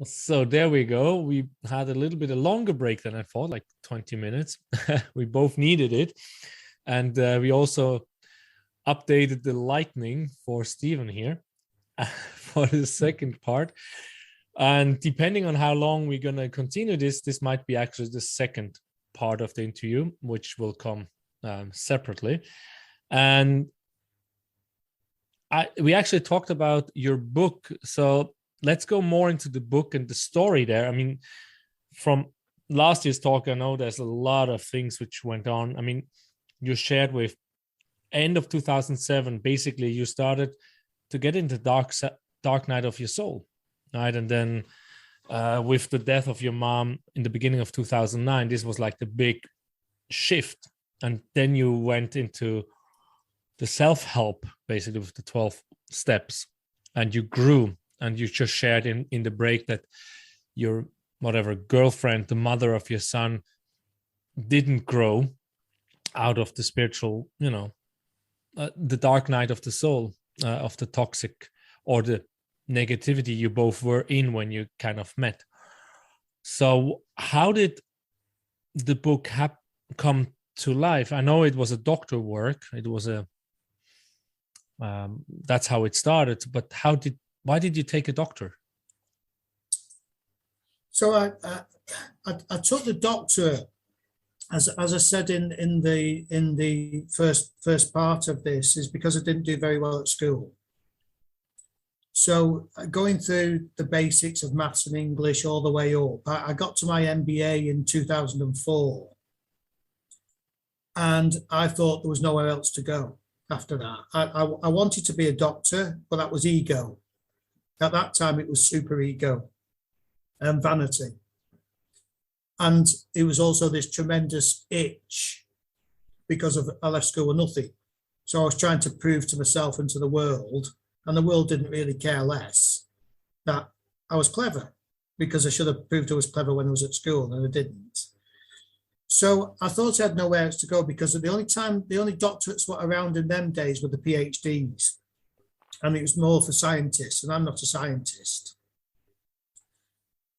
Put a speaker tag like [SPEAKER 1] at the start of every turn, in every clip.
[SPEAKER 1] So there we go. We had a little bit a longer break than I thought, like 20 minutes. We both needed it. And we also updated the lightning for Stephen here for the second part. And depending on how long we're going to continue this might be actually the second part of the interview, which will come separately. And we actually talked about your book. So let's go more into the book and the story there. I mean, from last year's talk, I know there's a lot of things which went on. I mean, you shared with end of 2007, basically you started to get into dark night of your soul, right? And then with the death of your mom in the beginning of 2009, this was like the big shift. And then you went into the self-help, basically with the 12 steps, and you grew. And you just shared in the break that your whatever girlfriend, the mother of your son, didn't grow out of the spiritual, the dark night of the soul, of the toxic or the negativity you both were in when you kind of met. So how did the book come to life? I know it was a doctor work. It was that's how it started. But why did you take a doctor?
[SPEAKER 2] So I took the doctorate, as I said in the first part of this, is because I didn't do very well at school. So going through the basics of maths and English all the way up, I got to my MBA in 2004, and I thought there was nowhere else to go after that. I wanted to be a doctor, but that was ego. At that time, it was super ego and vanity. And it was also this tremendous itch because I left school with nothing. So I was trying to prove to myself and to the world, and the world didn't really care less, that I was clever, because I should have proved I was clever when I was at school, and I didn't. So I thought I had nowhere else to go, because the only doctorates were around in them days were the PhDs. And it was more for scientists, and I'm not a scientist.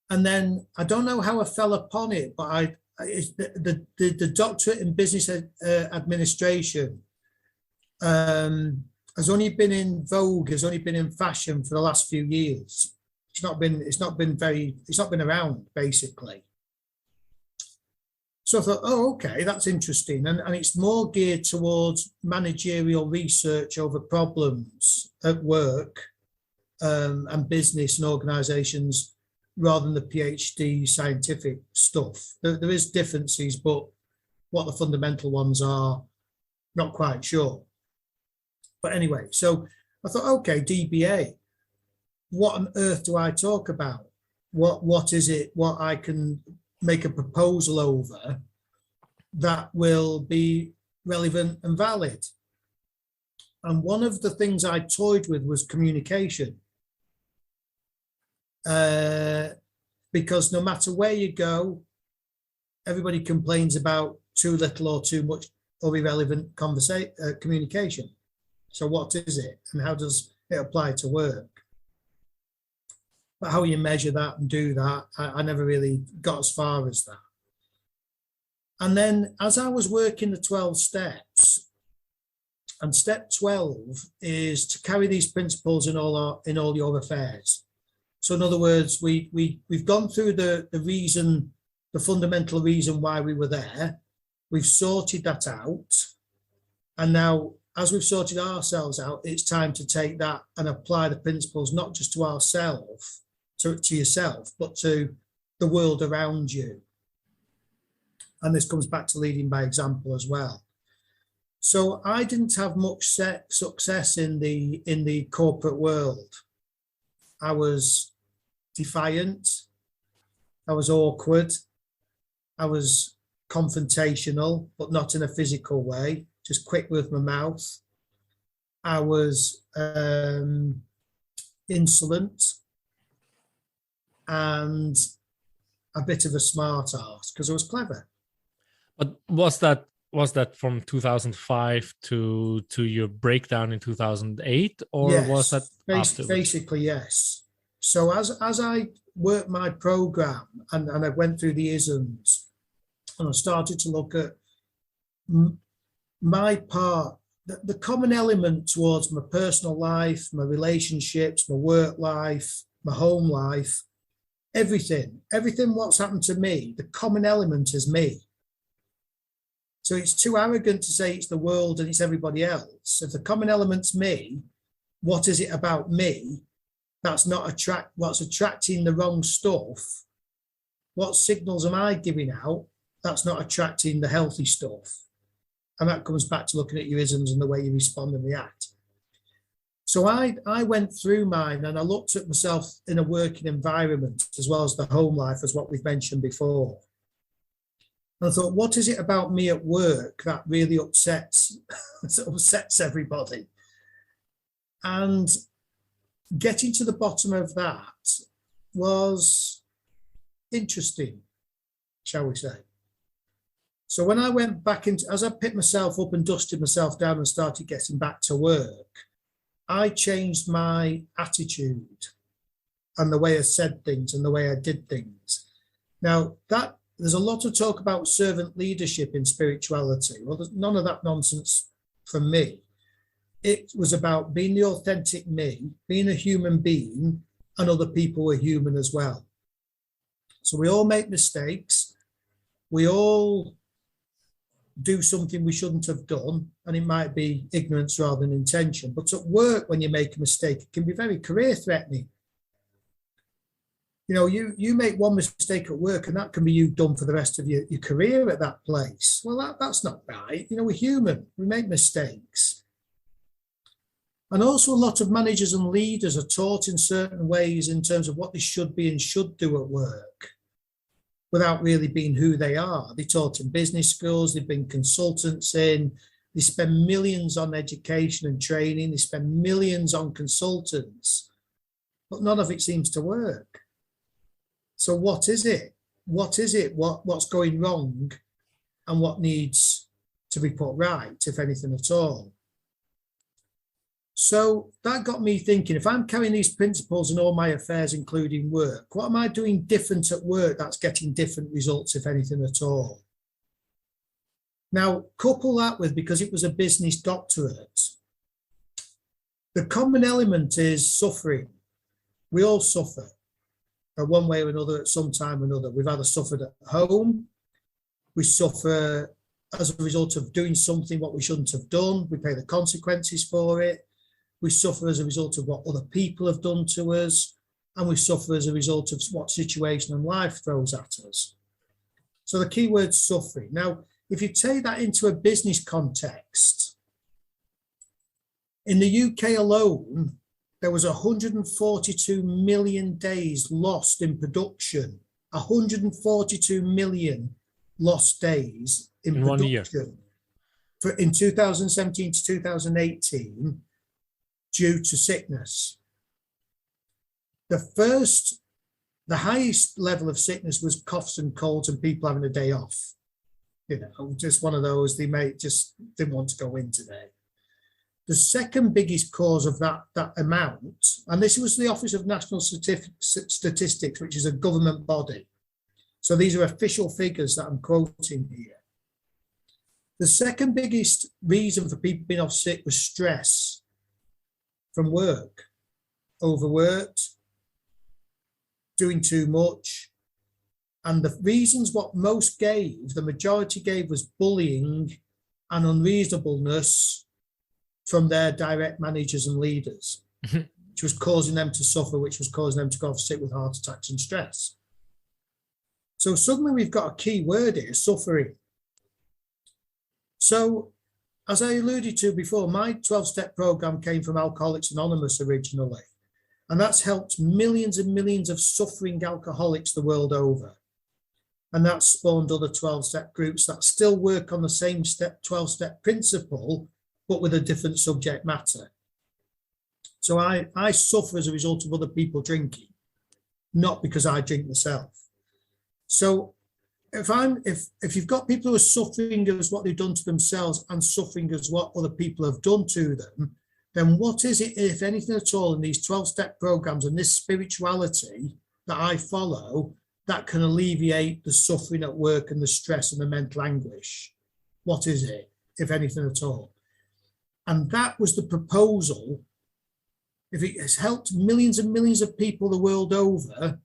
[SPEAKER 2] And then I don't know how I fell upon it, but the doctorate in business administration has only been in vogue, has only been in fashion for the last few years. It's not been around, basically. So I thought, oh, okay, that's interesting. And it's more geared towards managerial research over problems at work and business and organizations, rather than the PhD scientific stuff. There is differences, but what the fundamental ones are, not quite sure. But anyway, so I thought, okay, DBA, what on earth do I talk about? What is it, what I can make a proposal over that will be relevant and valid? And one of the things I toyed with was communication. Because no matter where you go, everybody complains about too little or too much or irrelevant communication. So what is it, and how does it apply to work? But how you measure that and do that, I never really got as far as that. And then as I was working the 12 steps, and step 12 is to carry these principles in all your affairs. So in other words, we've gone through the reason, the fundamental reason why we were there. We've sorted that out. And now, as we've sorted ourselves out, it's time to take that and apply the principles, not just to ourselves, to yourself, but to the world around you. And this comes back to leading by example as well. So I didn't have much success in the corporate world. I was defiant. I was awkward. I was confrontational, but not in a physical way, just quick with my mouth. I was insolent and a bit of a smart ass because I was clever.
[SPEAKER 1] But was that from 2005 to your breakdown in 2008, or
[SPEAKER 2] yes,
[SPEAKER 1] was that
[SPEAKER 2] basically yes. So as I worked my program and I went through the isms, and I started to look at my part, the common element towards my personal life, my relationships, my work life, my home life, everything what's happened to me, the common element is me. So it's too arrogant to say it's the world and it's everybody else. If the common element's me, what is it about me that's not what's attracting the wrong stuff? What signals am I giving out that's not attracting the healthy stuff? And that comes back to looking at your isms and the way you respond and react. So I went through mine and I looked at myself in a working environment as well as the home life, as what we've mentioned before. And I thought, what is it about me at work that really upsets everybody? And getting to the bottom of that was interesting, shall we say. So when I went back into, as I picked myself up and dusted myself down and started getting back to work, I changed my attitude and the way I said things and the way I did things. Now, there's a lot of talk about servant leadership in spirituality. Well, there's none of that nonsense from me. It was about being the authentic me, being a human being, and other people were human as well. So we all make mistakes. We all do something we shouldn't have done, and it might be ignorance rather than intention. But at work, when you make a mistake, it can be very career threatening. You know, you make one mistake at work and that can be you done for the rest of your career at that place. Well, that's not right. You know, we're human. We make mistakes. And also a lot of managers and leaders are taught in certain ways in terms of what they should be and should do at work, without really being who they are. They're taught in business schools, they've been consultants in, they spend millions on education and training, they spend millions on consultants, but none of it seems to work. So what is it? What is it? What's going wrong and what needs to be put right, if anything at all? So that got me thinking, if I'm carrying these principles in all my affairs, including work, what am I doing different at work that's getting different results, if anything at all? Now, couple that with, because it was a business doctorate, the common element is suffering. We all suffer one way or another at some time or another. We've either suffered at home, we suffer as a result of doing something what we shouldn't have done, we pay the consequences for it. We suffer as a result of what other people have done to us, and we suffer as a result of what situation and life throws at us. So the key word is suffering. Now, if you take that into a business context, in the UK alone, there was 142 million days lost in production, 142 million lost days in production
[SPEAKER 1] 1 year.
[SPEAKER 2] In 2017 to 2018. Due to sickness. The highest level of sickness was coughs and colds and people having a day off. You know, just one of those, they may just didn't want to go in today. The second biggest cause of that amount, and this was the Office of National Statistics, which is a government body. So these are official figures that I'm quoting here. The second biggest reason for people being off sick was stress from work, overworked, doing too much. And the reasons what most gave, the majority gave, was bullying and unreasonableness from their direct managers and leaders, which was causing them to suffer, which was causing them to go off sick with heart attacks and stress. So suddenly we've got a key word here, suffering. So as I alluded to before, my 12-step program came from Alcoholics Anonymous originally, and that's helped millions and millions of suffering alcoholics the world over. And that's spawned other 12-step groups that still work on the same 12-step principle, but with a different subject matter. So I suffer as a result of other people drinking, not because I drink myself. So if you've got people who are suffering as what they've done to themselves and suffering as what other people have done to them, then what is it, if anything at all, in these 12-step programs and this spirituality that I follow that can alleviate the suffering at work and the stress and the mental anguish? What is it, if anything at all? And that was the proposal. If it has helped millions and millions of people the world over,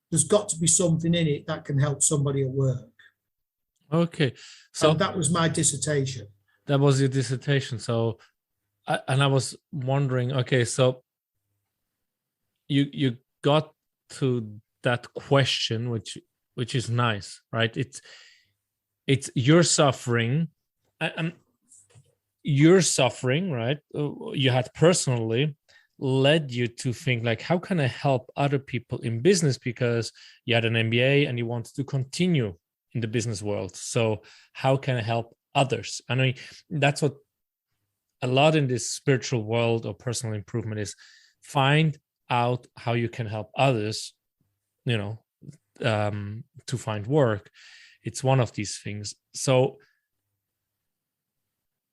[SPEAKER 2] there's got to be something in it that can help somebody at work.
[SPEAKER 1] Okay. So
[SPEAKER 2] and that was my dissertation.
[SPEAKER 1] That was your dissertation. So, I was wondering, okay, so you got to that question, which is nice, right? It's your suffering, your suffering, right? You had personally led you to think like, how can I help other people in business? Because you had an MBA and you wanted to continue in the business world. So how can I help others? I mean, that's what a lot in this spiritual world or personal improvement is: find out how you can help others, to find work. It's one of these things. So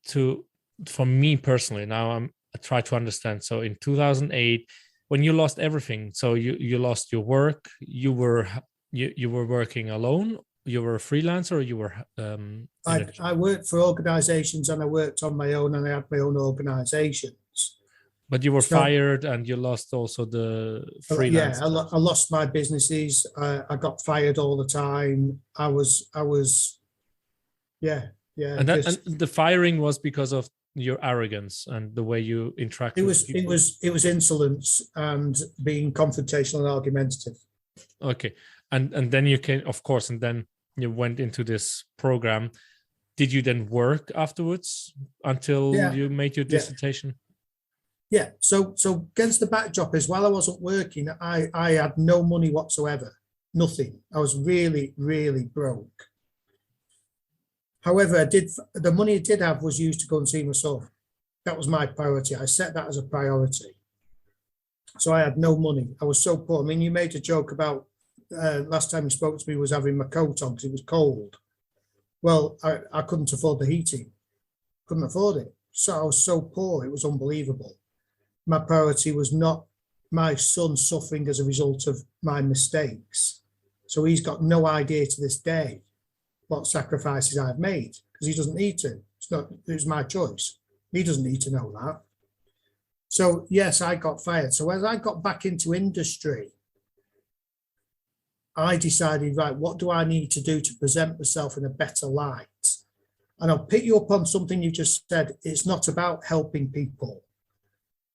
[SPEAKER 1] for me personally, now I try to understand. So in 2008, when you lost everything, so you lost your work, you were working alone, you were a freelancer, or you were
[SPEAKER 2] I worked for organizations and I worked on my own, and I had my own organizations.
[SPEAKER 1] But you were fired and you lost also the freelance.
[SPEAKER 2] Yeah, I lost my businesses. I got fired all the time. I was yeah.
[SPEAKER 1] And the firing was because of your arrogance and the way you interact with people.
[SPEAKER 2] It was insolence and being confrontational and argumentative.
[SPEAKER 1] Okay. And then you came, of course, and then you went into this program. Did you then work afterwards until you made your dissertation?
[SPEAKER 2] Yeah. So against the backdrop is, while I wasn't working, I had no money whatsoever. Nothing. I was really, really broke. However, the money I did have was used to go and see my son. That was my priority. I set that as a priority. So I had no money. I was so poor. I mean, you made a joke about last time you spoke to me was having my coat on because it was cold. Well, I couldn't afford the heating. Couldn't afford it. So I was so poor. It was unbelievable. My priority was not my son suffering as a result of my mistakes. So he's got no idea to this day what sacrifices I've made, because he doesn't need to. It's my choice. He doesn't need to know that. So yes, I got fired. So as I got back into industry, I decided, right, what do I need to do to present myself in a better light? And I'll pick you up on something you just said. It's not about helping people.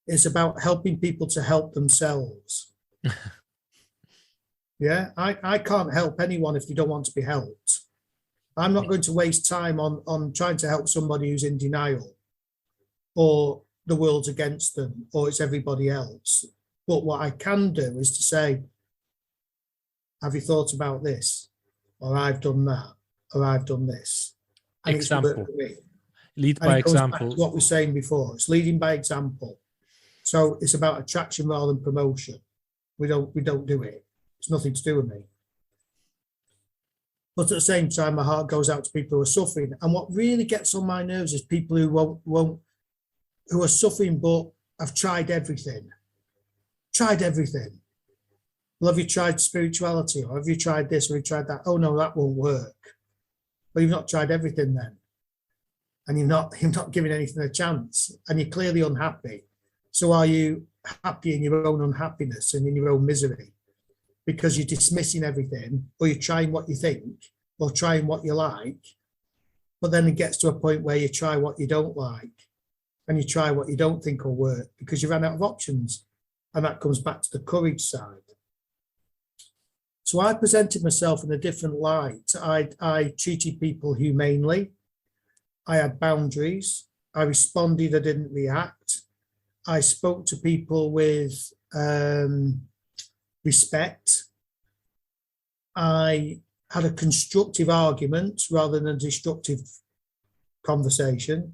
[SPEAKER 2] It's about helping people to help themselves. Yeah, I can't help anyone if they don't want to be helped. I'm not going to waste time on trying to help somebody who's in denial, or the world's against them, or it's everybody else. But what I can do is to say, have you thought about this? Or I've done that, or I've done this. And
[SPEAKER 1] example. Lead by example.
[SPEAKER 2] What we were saying before, it's leading by example. So it's about attraction rather than promotion. We don't do it. It's nothing to do with me. But at the same time, my heart goes out to people who are suffering. And what really gets on my nerves is people who who are suffering but have tried everything. Tried everything. Well, have you tried spirituality? Or have you tried this? Or have you tried that? Oh no, that won't work. But you've not tried everything then. And you're not giving anything a chance. And you're clearly unhappy. So are you happy in your own unhappiness and in your own misery? Because you're dismissing everything, or you're trying what you think, or trying what you like. But then it gets to a point where you try what you don't like, and you try what you don't think will work because you ran out of options. And that comes back to the courage side. So I presented myself in a different light. I treated people humanely. I had boundaries. I responded, I didn't react. I spoke to people with respect. I had a constructive argument rather than a destructive conversation.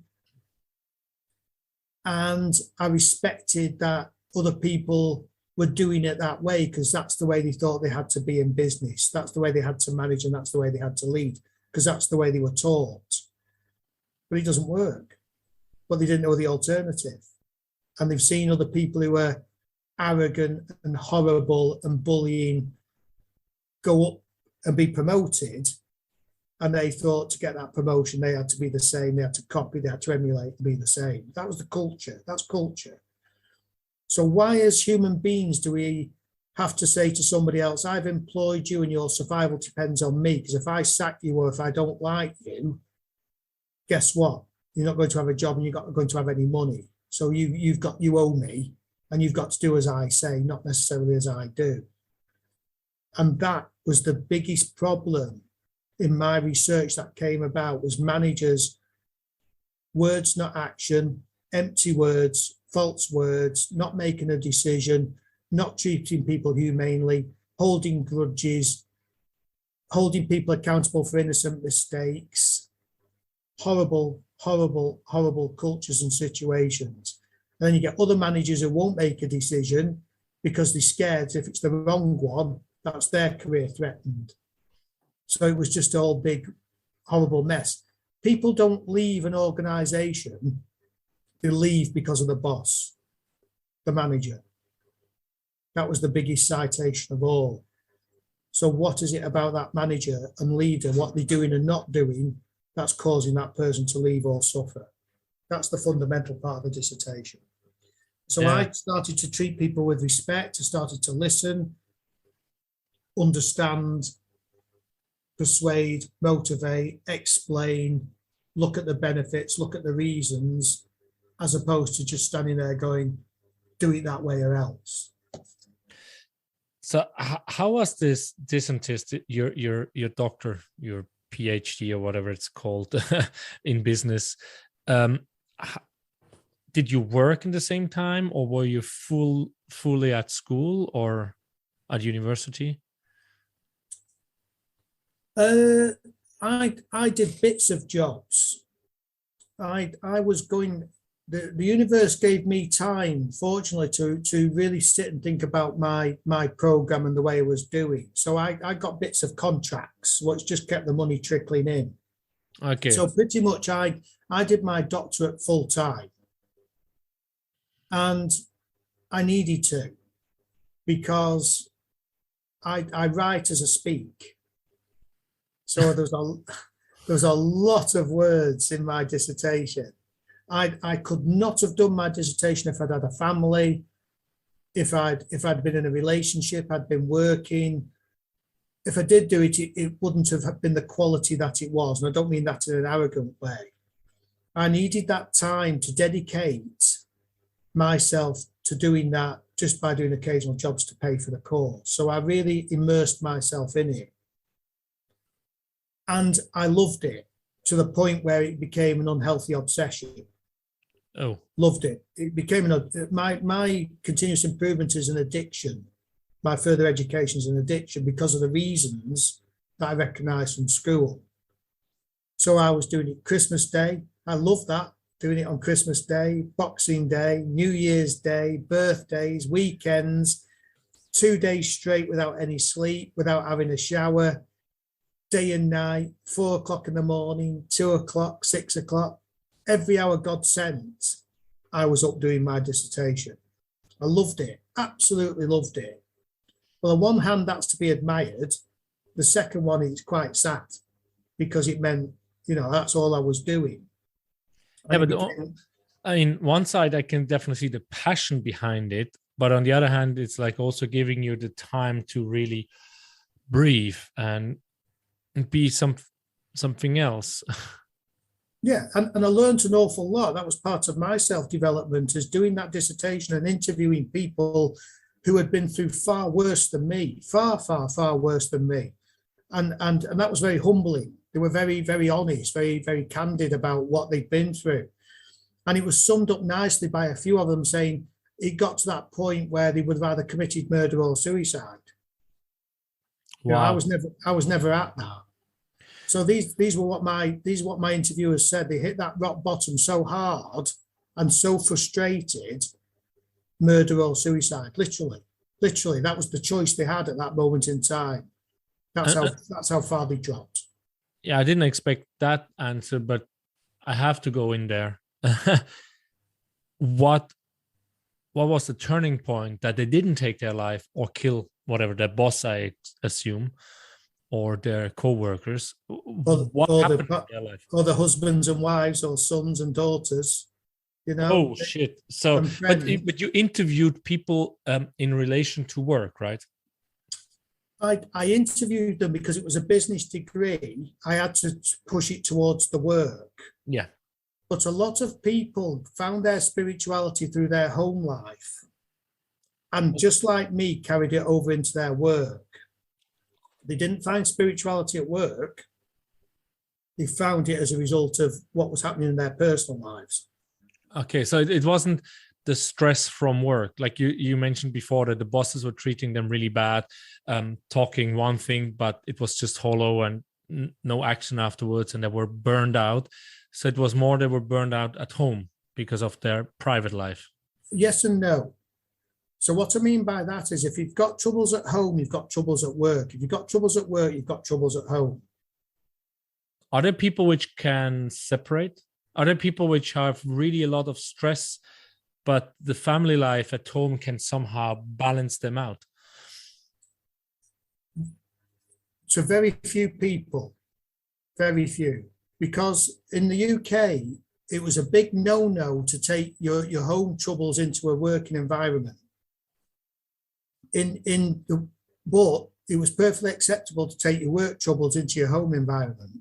[SPEAKER 2] And I respected that other people were doing it that way because that's the way they thought they had to be in business. That's the way they had to manage, and that's the way they had to lead, because that's the way they were taught. But it doesn't work. but they didn't know the alternative. And they've seen other people who are arrogant and horrible and bullying go up and be promoted. And they thought to get that promotion, they had to be the same. They had to copy, they had to emulate and be the same. That was the culture. That's culture. So why, as human beings, do we have to say to somebody else, I've employed you and your survival depends on me? Because if I sack you or if I don't like you, guess what? You're not going to have a job and you're not going to have any money. So you owe me, and you've got to do as I say, not necessarily as I do. And that was the biggest problem in my research that came about, was managers, words, not action, empty words, false words, not making a decision, not treating people humanely, holding grudges, holding people accountable for innocent mistakes, horrible, horrible, horrible cultures and situations. And then you get other managers who won't make a decision because they're scared if it's the wrong one, that's their career threatened. So it was just a whole big, horrible mess. People don't leave an organization, they leave because of the boss, the manager. That was the biggest citation of all. So what is it about that manager and leader, what they're doing and not doing, that's causing that person to leave or suffer? That's the fundamental part of the dissertation. So I started to treat people with respect. I started to listen, understand, persuade, motivate, explain, look at the benefits, look at the reasons, as opposed to just standing there going, do it that way or else.
[SPEAKER 1] So how was this scientist, your doctor, your PhD or whatever it's called in business? Did you work in the same time, or were you fully at school or at university?
[SPEAKER 2] I did bits of jobs. I was going. The universe gave me time, fortunately, to really sit and think about my program and the way I was doing. So I got bits of contracts, which just kept the money trickling in.
[SPEAKER 1] Okay.
[SPEAKER 2] So pretty much I did my doctorate full time. And I needed to, because I write as I speak. So there's a lot of words in my dissertation. I could not have done my dissertation if I'd had a family, if I'd been in a relationship, I'd been working. If I did do it, it wouldn't have been the quality that it was. And I don't mean that in an arrogant way. I needed that time to dedicate myself to doing that just by doing occasional jobs to pay for the course. So I really immersed myself in it. And I loved it to the point where it became an unhealthy obsession.
[SPEAKER 1] Oh.
[SPEAKER 2] Loved it. It became my continuous improvement is an addiction. My further education is an addiction because of the reasons that I recognized from school. So I was doing it Christmas Day. I love that. Doing it on Christmas Day, Boxing Day, New Year's Day, birthdays, weekends, 2 days straight without any sleep, without having a shower, day and night, 4 o'clock in the morning, 2 o'clock, 6 o'clock. Every hour God sent, I was up doing my dissertation. I loved it, absolutely loved it. Well, on one hand, that's to be admired. The second one is quite sad because it meant, that's all I was doing.
[SPEAKER 1] Yeah, but I mean, one side, I can definitely see the passion behind it. But on the other hand, it's like also giving you the time to really breathe and be something else.
[SPEAKER 2] Yeah, and I learned an awful lot. That was part of my self-development, is doing that dissertation and interviewing people who had been through far worse than me, far, far, far worse than me. And that was very humbling. They were very, very honest, very, very candid about what they'd been through. And it was summed up nicely by a few of them saying it got to that point where they would have either committed murder or suicide.
[SPEAKER 1] Wow.
[SPEAKER 2] I was never at that. So these were what my interviewers said. They hit that rock bottom so hard and so frustrated, murder or suicide, literally. That was the choice they had at that moment in time. That's how far they dropped.
[SPEAKER 1] Yeah, I didn't expect that answer, but I have to go in there. what was the turning point that they didn't take their life or kill whatever their boss, I assume, or their co-workers? What happened in their life?
[SPEAKER 2] Or the husbands and wives or sons and daughters, you know.
[SPEAKER 1] Oh shit! So, but you interviewed people in relation to work, right?
[SPEAKER 2] I interviewed them because it was a business degree. I had to push it towards the work.
[SPEAKER 1] Yeah.
[SPEAKER 2] But a lot of people found their spirituality through their home life, and just like me, carried it over into their work. They didn't find spirituality at work. They found it as a result of what was happening in their personal lives.
[SPEAKER 1] Okay, so it wasn't the stress from work, like you mentioned before, that the bosses were treating them really bad, talking one thing, but it was just hollow and no action afterwards, and they were burned out. So it was more they were burned out at home because of their private life.
[SPEAKER 2] Yes and no. So what I mean by that is, if you've got troubles at home, you've got troubles at work. If you've got troubles at work, you've got troubles at home.
[SPEAKER 1] Are there people which can separate? Are there people which have really a lot of stress, but the family life at home can somehow balance them out?
[SPEAKER 2] To very few people, very few. Because in the UK, it was a big no-no to take your home troubles into a working environment. But it was perfectly acceptable to take your work troubles into your home environment.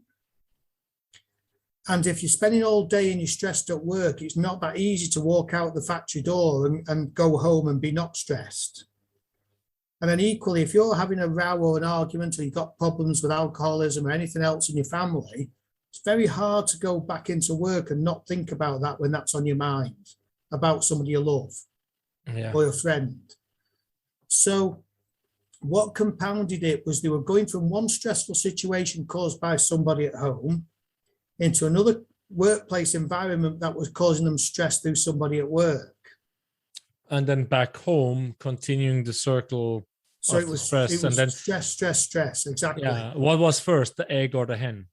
[SPEAKER 2] And if you're spending all day and you're stressed at work, it's not that easy to walk out the factory door and go home and be not stressed. And then equally, if you're having a row or an argument, or you've got problems with alcoholism or anything else in your family, it's very hard to go back into work and not think about that when that's on your mind, about somebody you love, yeah, or a friend. So what compounded it was they were going from one stressful situation caused by somebody at home into another workplace environment that was causing them stress through somebody at work.
[SPEAKER 1] And then back home, continuing the circle. So it was stress, and then
[SPEAKER 2] stress. Exactly.
[SPEAKER 1] Yeah. What was first, the egg or the hen?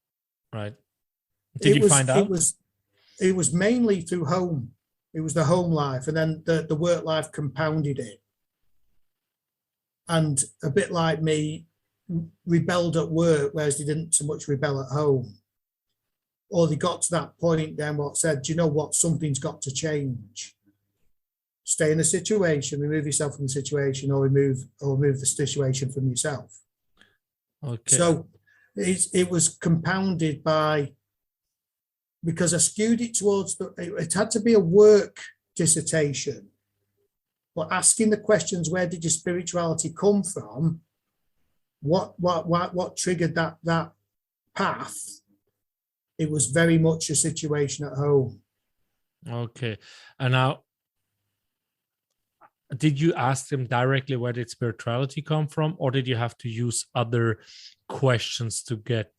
[SPEAKER 1] Right. Did you find out?
[SPEAKER 2] It was mainly through home. It was the home life, and then the work life compounded it. And a bit like me, rebelled at work, whereas they didn't so much rebel at home. Or they got to that point then what said, do you know what, something's got to change. Stay in the situation, remove yourself from the situation, or remove the situation from yourself. Okay. So it was compounded by, because I skewed it towards it had to be a work dissertation, but asking the questions, where did your spirituality come from? What triggered that path? It was very much a situation at home.
[SPEAKER 1] Okay. And now, did you ask them directly where did spirituality come from, or did you have to use other questions to get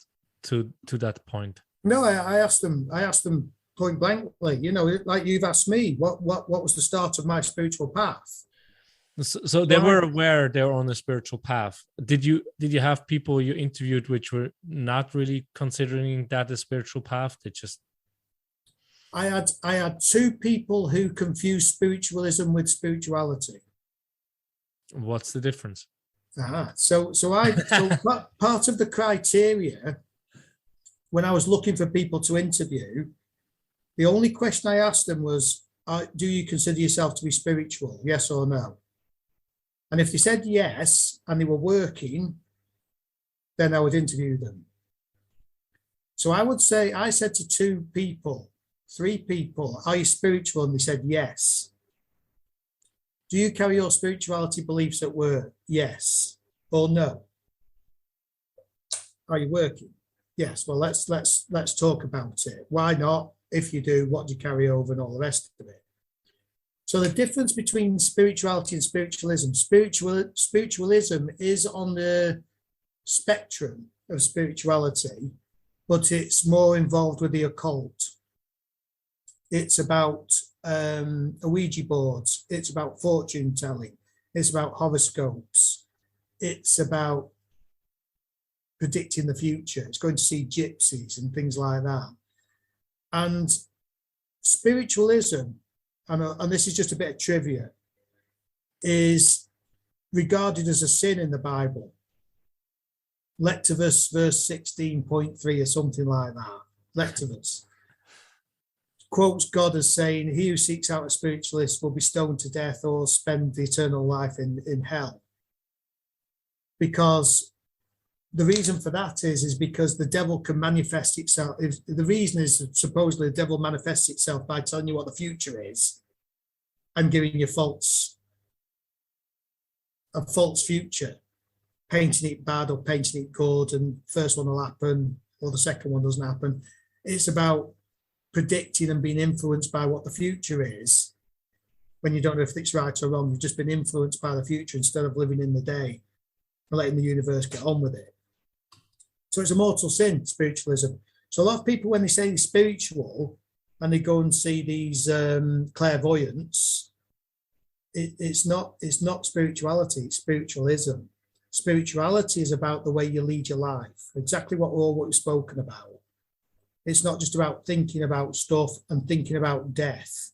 [SPEAKER 1] to that point?
[SPEAKER 2] No, I asked them point blankly, you know, like you've asked me, what was the start of my spiritual path?
[SPEAKER 1] So they were aware they were on a spiritual path. Did you have people you interviewed which were not really considering that a spiritual path? They just...
[SPEAKER 2] I had two people who confused spiritualism with spirituality.
[SPEAKER 1] What's the difference?
[SPEAKER 2] So part of the criteria when I was looking for people to interview, the only question I asked them was, do you consider yourself to be spiritual? Yes or no? And if they said yes, and they were working, then I would interview them. So I would say, I said to three people, are you spiritual? And they said yes. Do you carry your spirituality beliefs at work? Yes or no? Are you working? Yes. Well, let's talk about it. Why not? If you do, what do you carry over, and all the rest of it? So the difference between spirituality and spiritualism, spiritualism is on the spectrum of spirituality, but it's more involved with the occult. It's about Ouija boards. It's about fortune telling. It's about horoscopes. It's about predicting the future. It's going to see gypsies and things like that. And spiritualism, and this is just a bit of trivia, is regarded as a sin in the Bible. Lectivus verse 16.3 or something like that. Lectivus quotes God as saying, he who seeks out a spiritualist will be stoned to death or spend the eternal life in hell. Because the reason for that is because the devil can manifest itself. The reason is supposedly the devil manifests itself by telling you what the future is and giving you a false future, painting it bad or painting it good, and first one will happen or the second one doesn't happen. It's about predicting and being influenced by what the future is when you don't know if it's right or wrong. You've just been influenced by the future instead of living in the day and letting the universe get on with it. So it's a mortal sin, spiritualism. So a lot of people, when they say spiritual and they go and see these clairvoyants, it's not spirituality, it's spiritualism. Spirituality is about the way you lead your life, exactly what we've spoken about. It's not just about thinking about stuff and thinking about death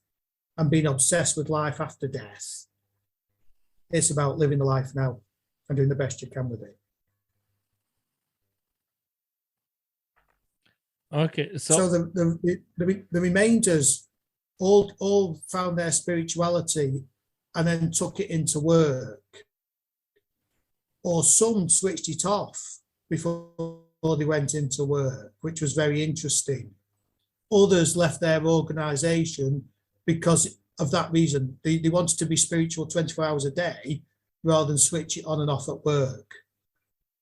[SPEAKER 2] and being obsessed with life after death. It's about living the life now and doing the best you can with it.
[SPEAKER 1] Okay,
[SPEAKER 2] so the remainders all found their spirituality and then took it into work, or some switched it off before they went into work, which was very interesting. Others left their organization because of that reason. They wanted to be spiritual 24 hours a day rather than switch it on and off at work.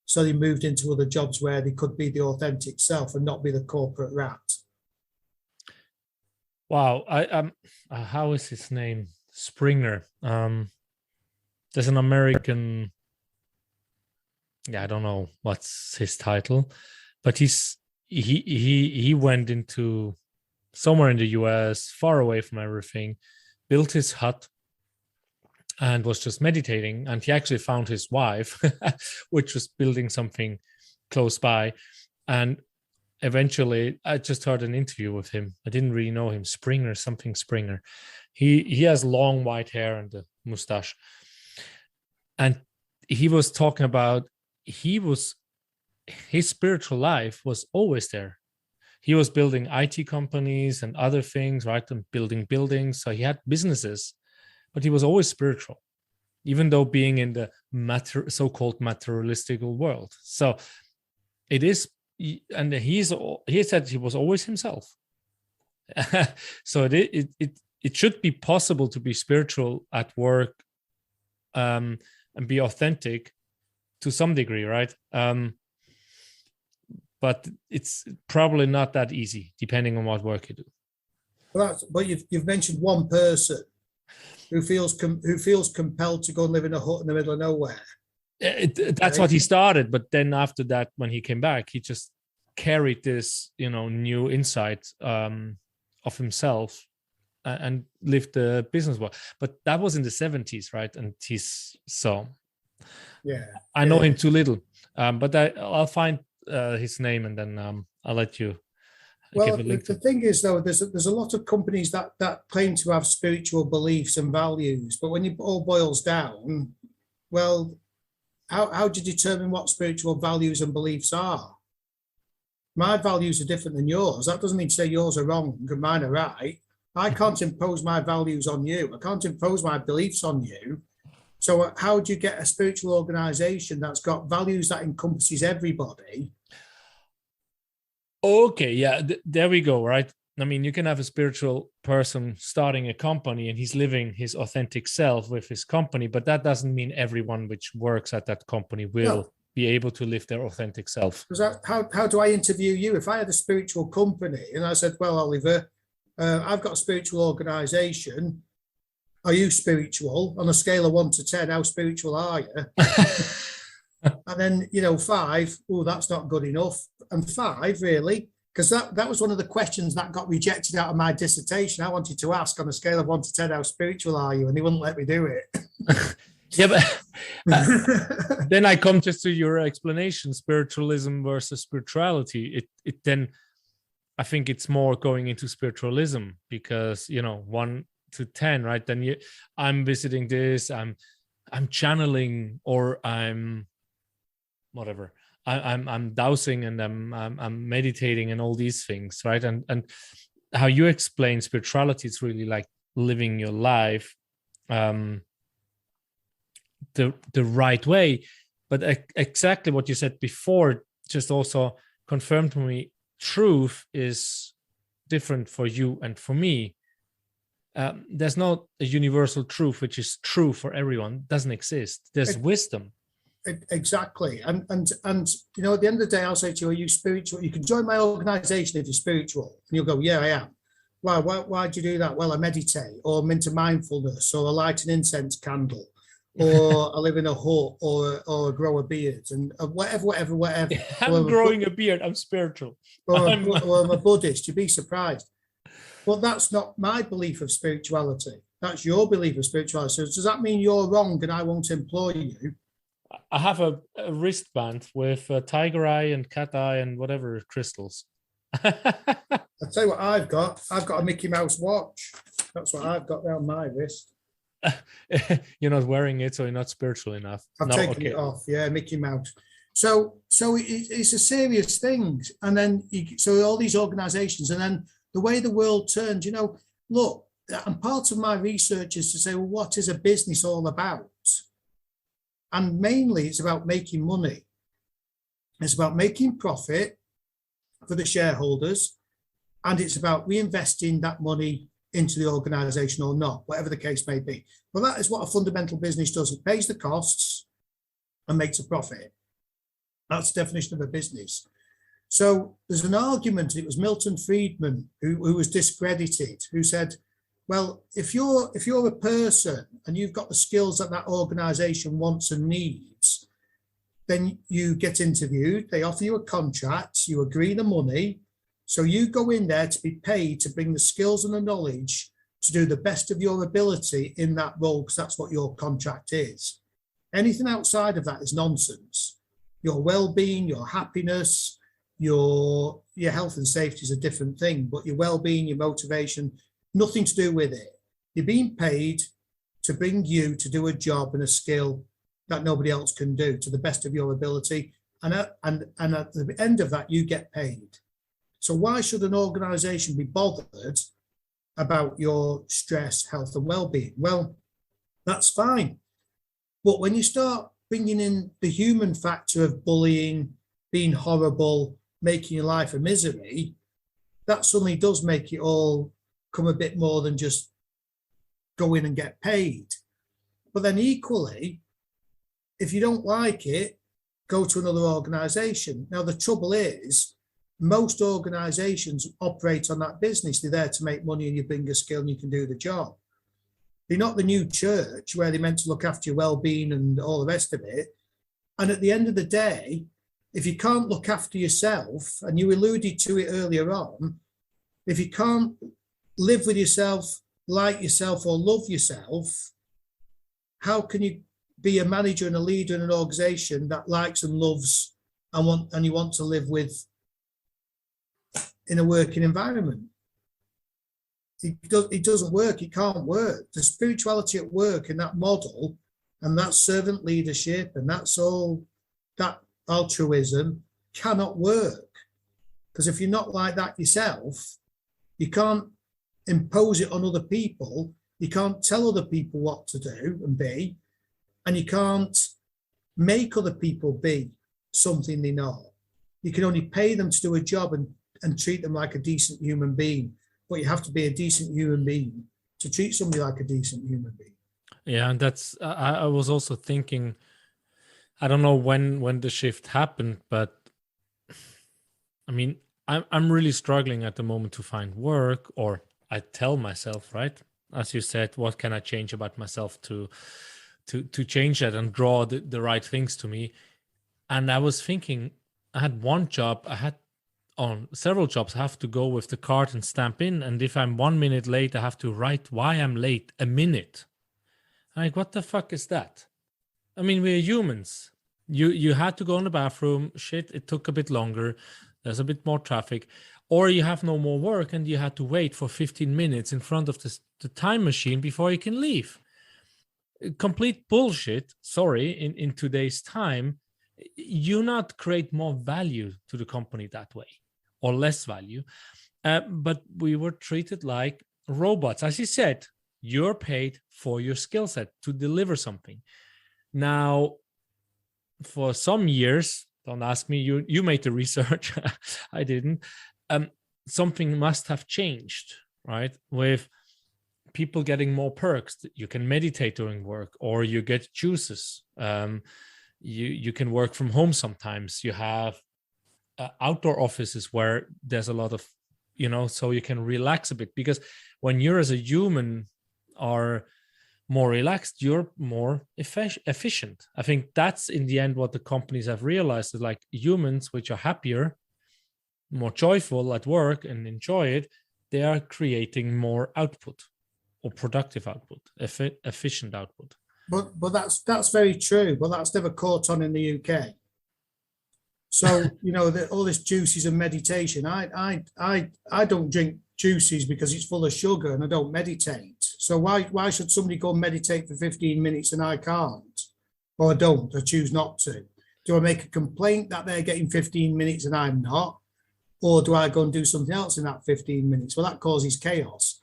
[SPEAKER 2] So they moved into other jobs where they could be the authentic self and not be the corporate rat.
[SPEAKER 1] Wow. How is his name? Springer. There's an American, I don't know what's his title, but he went into somewhere in the US, far away from everything, built his hut and was just meditating. And he actually found his wife, which was building something close by. And eventually I just heard an interview with him. I didn't really know him, Springer. He has long white hair and a mustache. And he was talking about his spiritual life was always there. He was building IT companies and other things, right? And building buildings. So he had businesses, but he was always spiritual, even though being in the so-called materialistic world. So it is, and he said he was always himself. So it should be possible to be spiritual at work and be authentic to some degree, right? But it's probably not that easy, depending on what work you do.
[SPEAKER 2] But you've mentioned one person who feels compelled to go and live in a hut in the middle of nowhere.
[SPEAKER 1] That's what he started, but then after that, when he came back, he just carried this, new insight of himself and lived the business world. But that was in the 70s, right? And I know him too little, but I'll find his name and then I'll let you.
[SPEAKER 2] Well, the thing is, though, there's a lot of companies that claim to have spiritual beliefs and values, but when it all boils down, well, how do you determine what spiritual values and beliefs are? My values are different than yours. That doesn't mean to say yours are wrong and mine are right. I can't impose my values on you. I can't impose my beliefs on you. So how do you get a spiritual organization that's got values that encompasses everybody?
[SPEAKER 1] Okay, yeah, there we go, right? I mean, you can have a spiritual person starting a company and he's living his authentic self with his company, but that doesn't mean everyone which works at that company will be able to live their authentic self.
[SPEAKER 2] How do I interview you? If I had a spiritual company and I said, well, Oliver, I've got a spiritual organization. Are you spiritual? On a scale of 1 to 10, how spiritual are you? And then, 5, that's not good enough. And 5, really, because that was one of the questions that got rejected out of my dissertation. I wanted to ask on a scale of 1 to 10, how spiritual are you? And they wouldn't let me do it.
[SPEAKER 1] Yeah, but then I come just to your explanation, spiritualism versus spirituality. It then I think it's more going into spiritualism, because 1 to 10, right? Then I'm visiting this, I'm channeling, or I'm whatever. I'm dowsing, and I'm meditating, and all these things, right? And how you explain spirituality, it's really like living your life the right way. But exactly what you said before just also confirmed to me, truth is different for you and for me. There's not a universal truth which is true for everyone. It doesn't exist. There's wisdom.
[SPEAKER 2] Exactly. And at the end of the day, I'll say to you, are you spiritual? You can join my organization if you're spiritual. And you'll go, yeah, I am. Why do you do that? Well, I meditate, or I'm into mindfulness, or I light an incense candle, or I live in a hut, or grow a beard, and whatever.
[SPEAKER 1] I'm growing a beard. I'm spiritual.
[SPEAKER 2] Or I'm a Buddhist. You'd be surprised. But that's not my belief of spirituality. That's your belief of spirituality. So does that mean you're wrong and I won't employ you?
[SPEAKER 1] I have a wristband with a tiger eye and cat eye and whatever crystals.
[SPEAKER 2] I'll tell you what I've got. I've got a Mickey Mouse watch. That's what I've got around my wrist.
[SPEAKER 1] You're not wearing it, so you're not spiritual enough.
[SPEAKER 2] I've taken it off. Yeah, Mickey Mouse. So it's a serious thing. And then, so all these organizations, and then the way the world turns, look, and part of my research is to say, well, what is a business all about? And mainly it's about making money. It's about making profit for the shareholders, and it's about reinvesting that money into the organization or not, whatever the case may be. But that is what a fundamental business does. It pays the costs and makes a profit. That's the definition of a business. So there's an argument, it was Milton Friedman who was discredited, who said, well, if you're a person and you've got the skills that organization wants and needs, then you get interviewed, they offer you a contract, you agree the money. So you go in there to be paid to bring the skills and the knowledge to do the best of your ability in that role, because that's what your contract is. Anything outside of that is nonsense. Your well-being, your happiness, your health and safety is a different thing, but your well-being, your motivation, nothing to do with it. You're being paid to bring you to do a job and a skill that nobody else can do to the best of your ability. And at the end of that, you get paid. So why should an organization be bothered about your stress, health, and well-being? Well, that's fine. But when you start bringing in the human factor of bullying, being horrible, making your life a misery, that suddenly does make it all come a bit more than just go in and get paid. But then equally, if you don't like it, go to another organization. Now, the trouble is, most organizations operate on that business. They're there to make money and you bring a skill and you can do the job. They're not the new church where they're meant to look after your well-being and all the rest of it. And at the end of the day, if you can't look after yourself, and you alluded to it earlier on, if you can't live with yourself, like yourself, or love yourself, how can you be a manager and a leader in an organization that likes and loves and you want to live with in a working environment? It doesn't work. It can't work. The spirituality at work in that model, and that servant leadership, and that's all that altruism cannot work. Because if you're not like that yourself, you can't impose it on other people. You can't tell other people what to do and be, and you can't make other people be something they're not. You can only pay them to do a job and treat them like a decent human being. But you have to be a decent human being to treat somebody like a decent human being.
[SPEAKER 1] Yeah, and that's, I was also thinking, I don't know when the shift happened, but I mean, I'm really struggling at the moment to find work, or I tell myself, right? As you said, what can I change about myself to change that and draw the right things to me? And I was thinking, I had one job, I had on several jobs, I have to go with the card and stamp in. And if I'm 1 minute late, I have to write why I'm late a minute. Like, what the fuck is that? I mean, we're humans. You had to go in the bathroom. Shit, it took a bit longer. There's a bit more traffic. or you have no more work and you had to wait for 15 minutes in front of the time machine before you can leave. Complete bullshit. Sorry, in today's time, you not create more value to the company that way, or less value. But we were treated like robots. As you said, you're paid for your skill set to deliver something. Now, for some years, don't ask me, you made the research, I didn't. Something must have changed, right? With people getting more perks. You can meditate during work, or you get juices. You can work from home sometimes. You have outdoor offices where there's a lot of, so you can relax a bit, because when you're as a human are more relaxed, you're more efficient. I think that's in the end what the companies have realized, is like humans which are happier, more joyful at work and enjoy it, they are creating more output, or productive output, efficient output.
[SPEAKER 2] But that's very true. But that's never caught on in the UK. So all this juices and meditation. I don't drink juices because it's full of sugar, and I don't meditate. So why should somebody go meditate for 15 minutes and I can't, or I don't? I choose not to. Do I make a complaint that they're getting 15 minutes and I'm not, or do I go and do something else in that 15 minutes? Well, that causes chaos.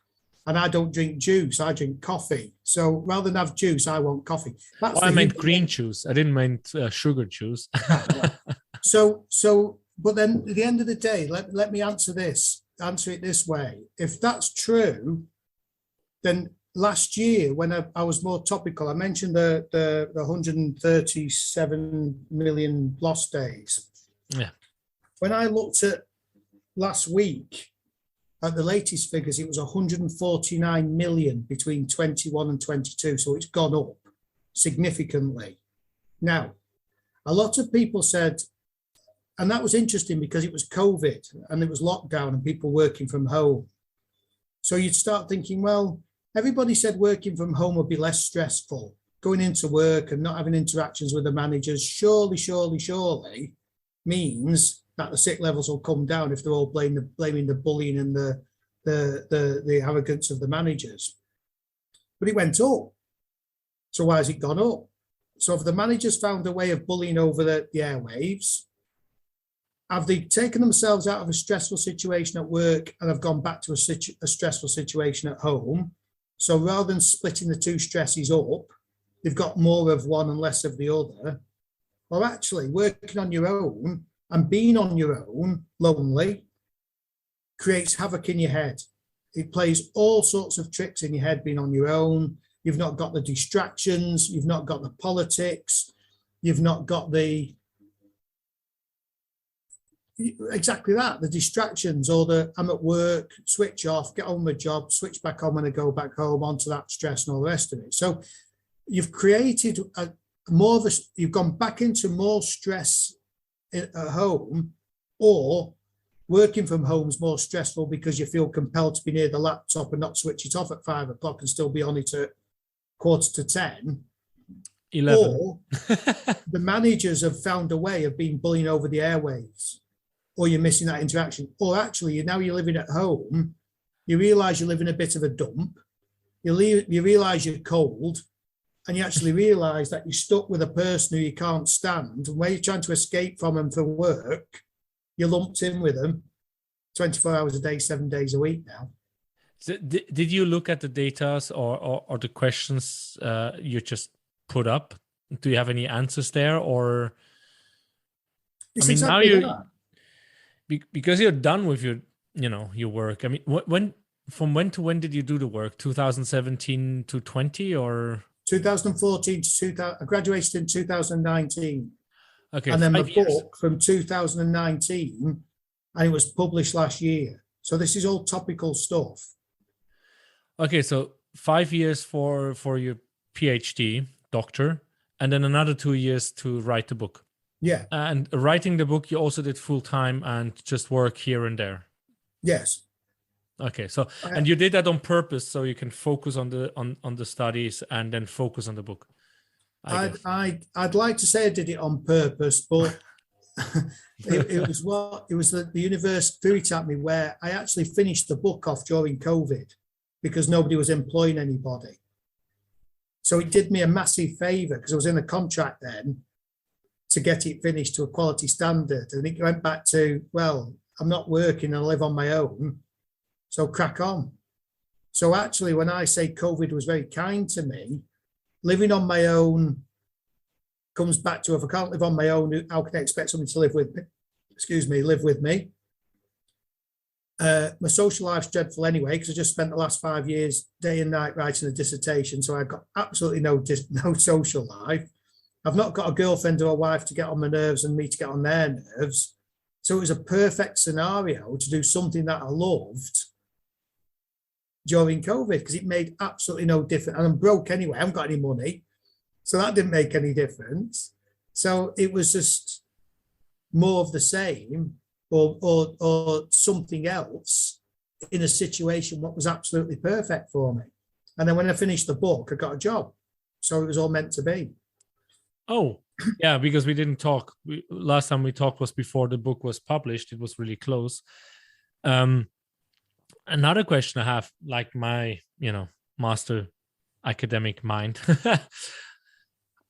[SPEAKER 2] And I don't drink juice, I drink coffee. So rather than have juice, I want coffee.
[SPEAKER 1] I meant green juice. I didn't mean sugar juice.
[SPEAKER 2] But then at the end of the day, let me answer it this way. If that's true, then last year, when I was more topical, I mentioned the 137 million lost days.
[SPEAKER 1] Yeah.
[SPEAKER 2] When I looked at last week, at the latest figures, it was 149 million between 21 and 22. So it's gone up significantly. Now, a lot of people said, and that was interesting because it was COVID and it was lockdown and people working from home. So you'd start thinking, well, everybody said working from home would be less stressful, going into work and not having interactions with the managers. Surely means that the sick levels will come down if they're all blaming the bullying and the arrogance of the managers. But it went up. So why has it gone up? So have the managers found a way of bullying over the airwaves? Have they taken themselves out of a stressful situation at work and have gone back to a stressful situation at home? So rather than splitting the two stresses up, they've got more of one and less of the other. Or actually working on your own and being on your own, lonely, creates havoc in your head. It plays all sorts of tricks in your head being on your own. You've not got the distractions. You've not got the politics. You've not got the distractions, or I'm at work, switch off, get on with my job, switch back on when I go back home, onto that stress and all the rest of it. So you've created you've gone back into more stress at home, or working from home is more stressful because you feel compelled to be near the laptop and not switch it off at 5 o'clock and still be on it at 9:45.
[SPEAKER 1] 11.
[SPEAKER 2] Or the managers have found a way of being bullying over the airwaves, or you're missing that interaction. Or actually, you're living at home, you realise you live in a bit of a dump, you realise you're cold, and you actually realise that you're stuck with a person who you can't stand, and where you're trying to escape from them for work, you're lumped in with them 24 hours a day, 7 days a week now.
[SPEAKER 1] So did you look at the data or the questions you just put up? Do you have any answers there? Or
[SPEAKER 2] It's
[SPEAKER 1] I mean,
[SPEAKER 2] exactly
[SPEAKER 1] now because you're done with your work. I mean, from when to when did you do the work? 2017 to 20 or
[SPEAKER 2] 2014 to 2000? I graduated in 2019.
[SPEAKER 1] Okay,
[SPEAKER 2] and then my book from 2019, and it was published last year. So this is all topical stuff.
[SPEAKER 1] Okay, so 5 years for your PhD, doctor, and then another 2 years to write the book.
[SPEAKER 2] Yeah.
[SPEAKER 1] And writing the book, you also did full time and just work here and there.
[SPEAKER 2] Yes.
[SPEAKER 1] Okay, so and you did that on purpose, so you can focus on the studies and then focus on the book.
[SPEAKER 2] I'd like to say I did it on purpose, but it was the universe threw it at me, where I actually finished the book off during COVID because nobody was employing anybody. So it did me a massive favor, because I was in a contract then, to get it finished to a quality standard. And it went back to, well, I'm not working and I live on my own, so crack on. So actually, when I say COVID was very kind to me, living on my own comes back to, if I can't live on my own, how can I expect somebody to live with me? Live with me. My social life's dreadful anyway, because I just spent the last 5 years day and night writing a dissertation, so I've got absolutely no social life. I've not got a girlfriend or a wife to get on my nerves and me to get on their nerves. So it was a perfect scenario to do something that I loved during COVID, because it made absolutely no difference. And I'm broke anyway, I haven't got any money, so that didn't make any difference. So it was just more of the same, or something else in a situation what was absolutely perfect for me. And then when I finished the book, I got a job. So it was all meant to be.
[SPEAKER 1] Oh, yeah, because we didn't talk. Last time we talked was before the book was published. It was really close. Another question I have, like my, master academic mind.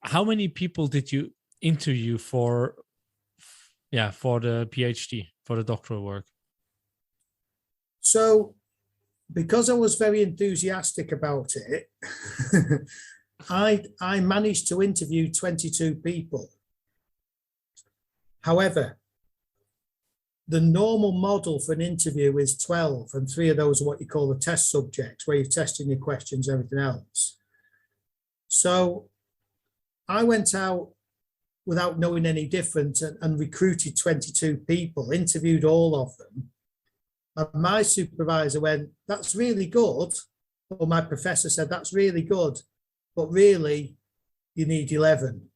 [SPEAKER 1] How many people did you interview for the PhD, for the doctoral work?
[SPEAKER 2] So, because I was very enthusiastic about it, I managed to interview 22 people. However, the normal model for an interview is 12, and 3 of those are what you call the test subjects, where you're testing your questions and everything else. So I went out without knowing any different and recruited 22 people, interviewed all of them. And my supervisor went, "That's really good." Or my professor said, "That's really good, but really you need 11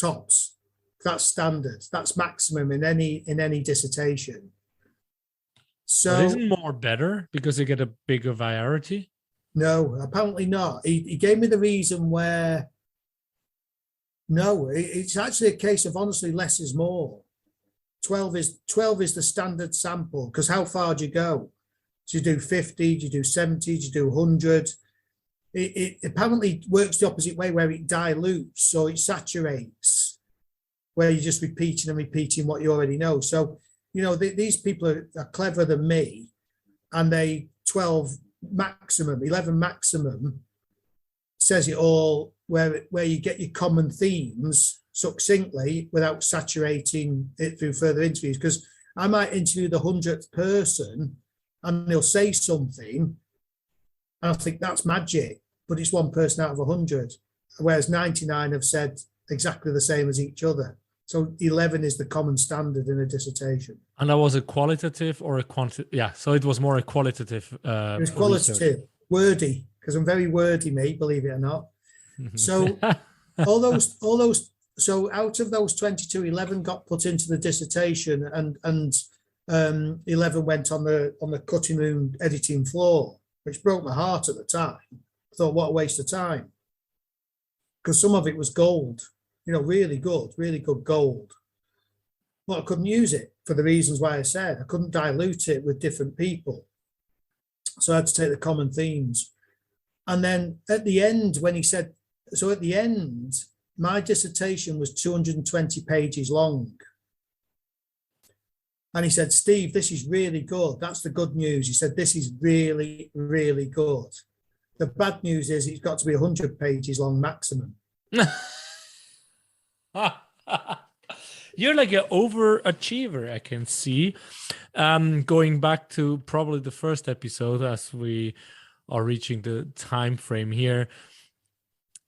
[SPEAKER 2] tops. That's standard. That's maximum in any dissertation." So
[SPEAKER 1] but isn't more better because you get a bigger variety?
[SPEAKER 2] No, apparently not. He gave me the reason where, no, it's actually a case of, honestly, less is more. 12 is the standard sample, because how far do you go? Do you do 50? Do you do 70? Do you do 100? It apparently works the opposite way, where it dilutes, so it saturates, where you're just repeating and repeating what you already know. So, these people are cleverer than me, and they 12 maximum, 11 maximum says it all, where you get your common themes succinctly without saturating it through further interviews. Because I might interview the 100th person and they'll say something and I think that's magic, but it's one person out of 100, whereas 99 have said exactly the same as each other. So 11 is the common standard in a dissertation. And
[SPEAKER 1] that was a qualitative or a quantitative? Yeah, so it was more a qualitative.
[SPEAKER 2] It was qualitative, wordy, because I'm very wordy, mate, believe it or not. So all those. So out of those 22, 11 got put into the dissertation, and 11 went on the cutting room editing floor, which broke my heart at the time. I thought, what a waste of time, because some of it was gold. Really good gold. But I couldn't use it for the reasons why I said. I couldn't dilute it with different people. So I had to take the common themes. And then at the end, when he said, so at the end, my dissertation was 220 pages long. And he said, "Steve, this is really good. That's the good news." He said, "This is really, really good. The bad news is it's got to be 100 pages long maximum."
[SPEAKER 1] You're like an overachiever, I can see. Going back to probably the first episode, as we are reaching the time frame here,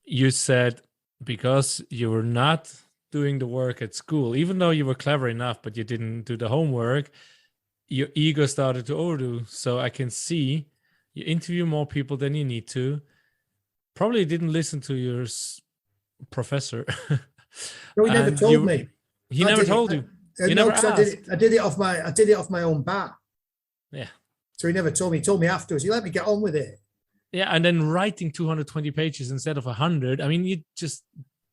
[SPEAKER 1] you said because you were not doing the work at school, even though you were clever enough, but you didn't do the homework, your ego started to overdo. So I can see you interview more people than you need to. Probably didn't listen to your professor.
[SPEAKER 2] No, he never told me.
[SPEAKER 1] He never told you. You never asked.
[SPEAKER 2] I did it off my own bat.
[SPEAKER 1] Yeah.
[SPEAKER 2] So he never told me. He told me afterwards. He let me get on with it.
[SPEAKER 1] Yeah, and then writing 220 pages instead of 100. I mean,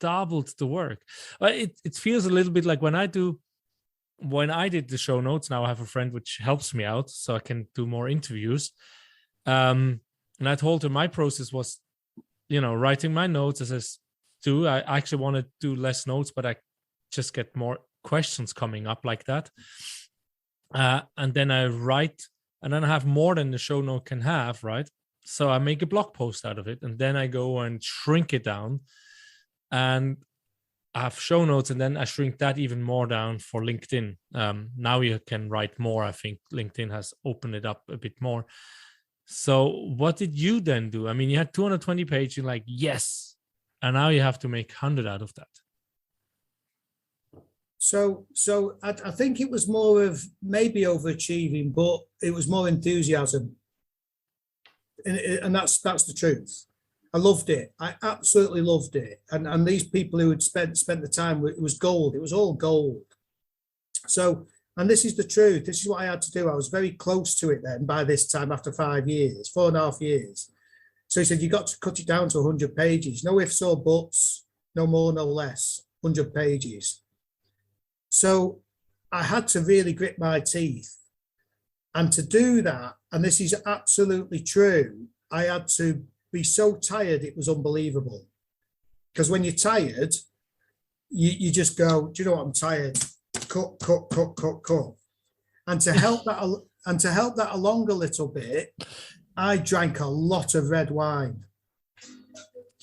[SPEAKER 1] doubled the work. It feels a little bit like when I did the show notes. Now I have a friend which helps me out so I can do more interviews. And I told her my process was, writing my notes as I do. I actually want to do less notes, but I just get more questions coming up like that. And then I write, and then I have more than the show note can have, right? So I make a blog post out of it, and then I go and shrink it down, and I have show notes, and then I shrink that even more down for LinkedIn. Now you can write more. I think LinkedIn has opened it up a bit more. So what did you then do? I mean, you had 220 pages, you're like, yes, and now you have to make 100 out of that.
[SPEAKER 2] So I think it was more of maybe overachieving, but it was more enthusiasm. And that's the truth. I loved it. I absolutely loved it. And these people who had spent the time, it was gold. It was all gold. So, and this is the truth. This is what I had to do. I was very close to it then by this time after 5 years, 4.5 years. So he said, you got to cut it down to 100 pages. No ifs or buts, no more, no less, 100 pages. So I had to really grit my teeth. And to do that, and this is absolutely true, I had to be so tired, it was unbelievable. Because when you're tired, you just go, do you know what, I'm tired. Cut. And to help that along a little bit, I drank a lot of red wine.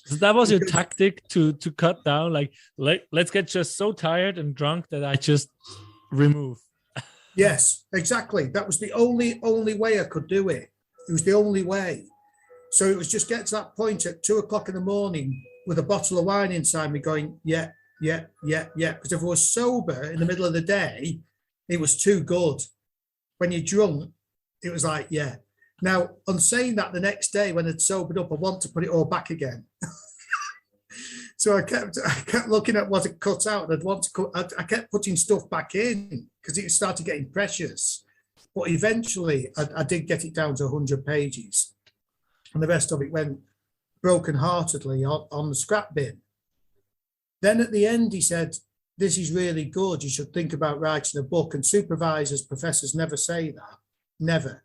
[SPEAKER 1] So that was your tactic to cut down, like let's get just so tired and drunk that I just remove.
[SPEAKER 2] Yes, exactly. That was the only way I could do it. It was the only way. So it was just get to that point at 2 o'clock in the morning with a bottle of wine inside me going, yeah. Because if I was sober in the middle of the day, it was too good. When you're drunk, it was like, yeah. Now, on saying that, the next day when I'd sobered up, I want to put it all back again. So I kept looking at what it cut out, and I kept putting stuff back in because it started getting precious. But eventually, I did get it down to 100 pages, and the rest of it went brokenheartedly on the scrap bin. Then at the end, he said, "This is really good. You should think about writing a book." And supervisors, professors never say that, never.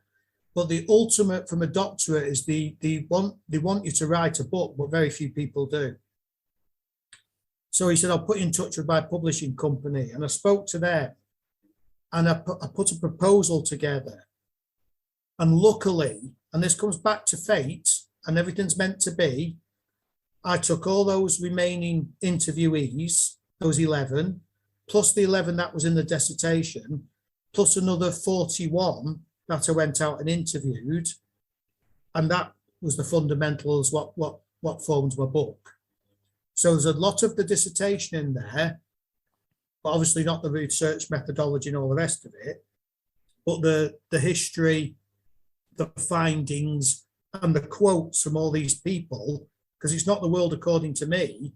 [SPEAKER 2] But the ultimate from a doctorate is they want you to write a book, but very few people do. So he said, I'll put you in touch with my publishing company. And I spoke to them, and I put a proposal together. And luckily, and this comes back to fate, and everything's meant to be, I took all those remaining interviewees, those 11, plus the 11 that was in the dissertation, plus another 41 that I went out and interviewed. And that was the fundamentals, what formed my book. So there's a lot of the dissertation in there, but obviously not the research methodology and all the rest of it, but the history, the findings, and the quotes from all these people, because it's not the world according to me,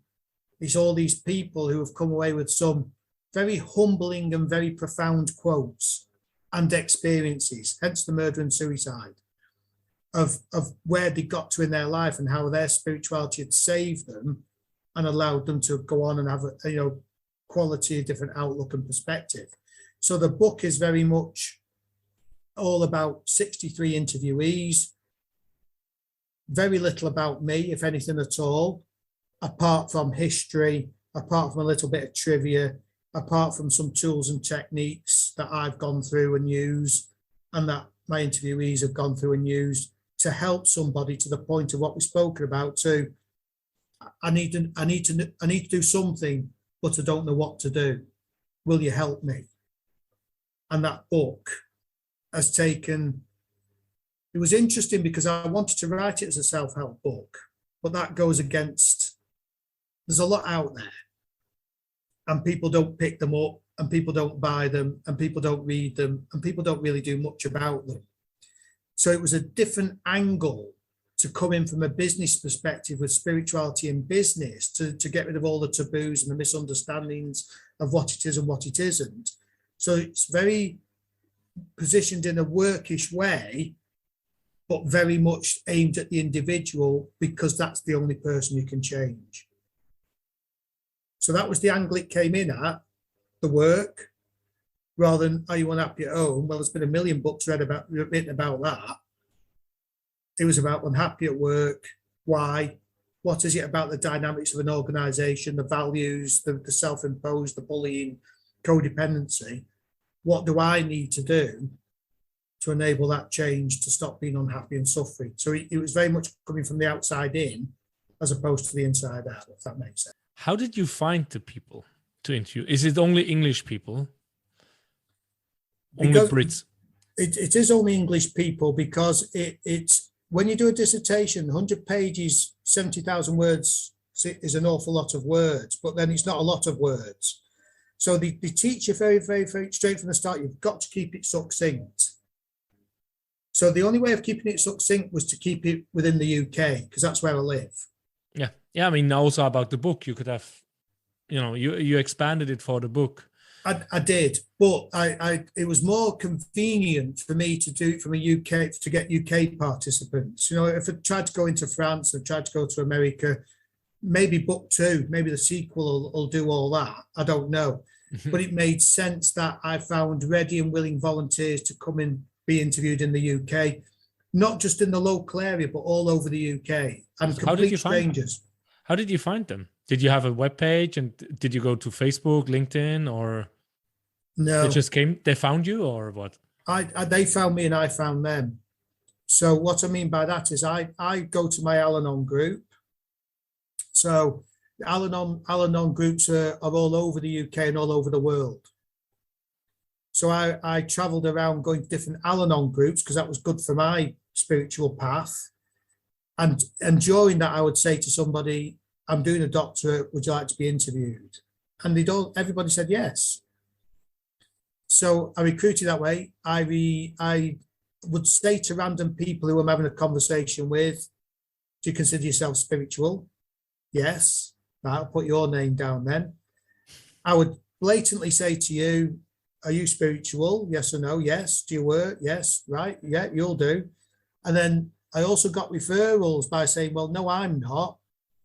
[SPEAKER 2] it's all these people who have come away with some very humbling and very profound quotes and experiences, hence the murder and suicide, of where they got to in their life and how their spirituality had saved them and allowed them to go on and have a quality, different outlook and perspective. So the book is very much all about 63 interviewees, very little about me, if anything at all, apart from history, apart from a little bit of trivia, apart from some tools and techniques that I've gone through and used, and that my interviewees have gone through and used to help somebody to the point of what we've spoken about too. I need to do something, but I don't know what to do. Will you help me? And that book has taken, it was interesting because I wanted to write it as a self-help book, but that goes against, there's a lot out there and people don't pick them up and people don't buy them and people don't read them and people don't really do much about them. So it was a different angle to come in from a business perspective with spirituality in business to get rid of all the taboos and the misunderstandings of what it is and what it isn't. So it's very positioned in a workish way, but very much aimed at the individual because that's the only person you can change. So that was the angle it came in at, the work, rather than, are you unhappy at home? Well, there's been a million books written about that. It was about unhappy at work. Why? What is it about the dynamics of an organization, the values, the self-imposed, the bullying, codependency? What do I need to do to enable that change, to stop being unhappy and suffering? So it was very much coming from the outside in, as opposed to the inside out, if that makes sense.
[SPEAKER 1] How did you find the people to interview? Is it only English people? Only Brits?
[SPEAKER 2] It is only English people, because it's when you do a dissertation, 100 pages, 70,000 words is an awful lot of words, but then it's not a lot of words. So they teach you very, very, very straight from the start, you've got to keep it succinct. So the only way of keeping it succinct was to keep it within the UK, because that's where I live.
[SPEAKER 1] Yeah. Yeah. I mean, also about the book, you could have, you expanded it for the book.
[SPEAKER 2] I did, but it was more convenient for me to do it from a UK, to get UK participants. If I tried to go into France, I tried to go to America, maybe book 2, maybe the sequel will do all that. I don't know. But it made sense that I found ready and willing volunteers to come and be interviewed in the UK, not just in the local area, but all over the UK, and complete strangers.
[SPEAKER 1] How did you find them? Did you have a web page, and did you go to Facebook, LinkedIn, or
[SPEAKER 2] no?
[SPEAKER 1] They found you, or what?
[SPEAKER 2] They found me and I found them. So what I mean by that is I go to my Al-Anon group. So Al-Anon groups are all over the UK and all over the world. So I traveled around going to different Al-Anon groups, because that was good for my spiritual path. And during that, I would say to somebody, I'm doing a doctorate, would you like to be interviewed? And everybody said yes. So I recruited that way. I would say to random people who I'm having a conversation with, do you consider yourself spiritual? Yes. Right, I'll put your name down then. I would blatantly say to you, are you spiritual? Yes or no? Yes. Do you work? Yes. Right. Yeah, you'll do. And then I also got referrals by saying, well, no, I'm not,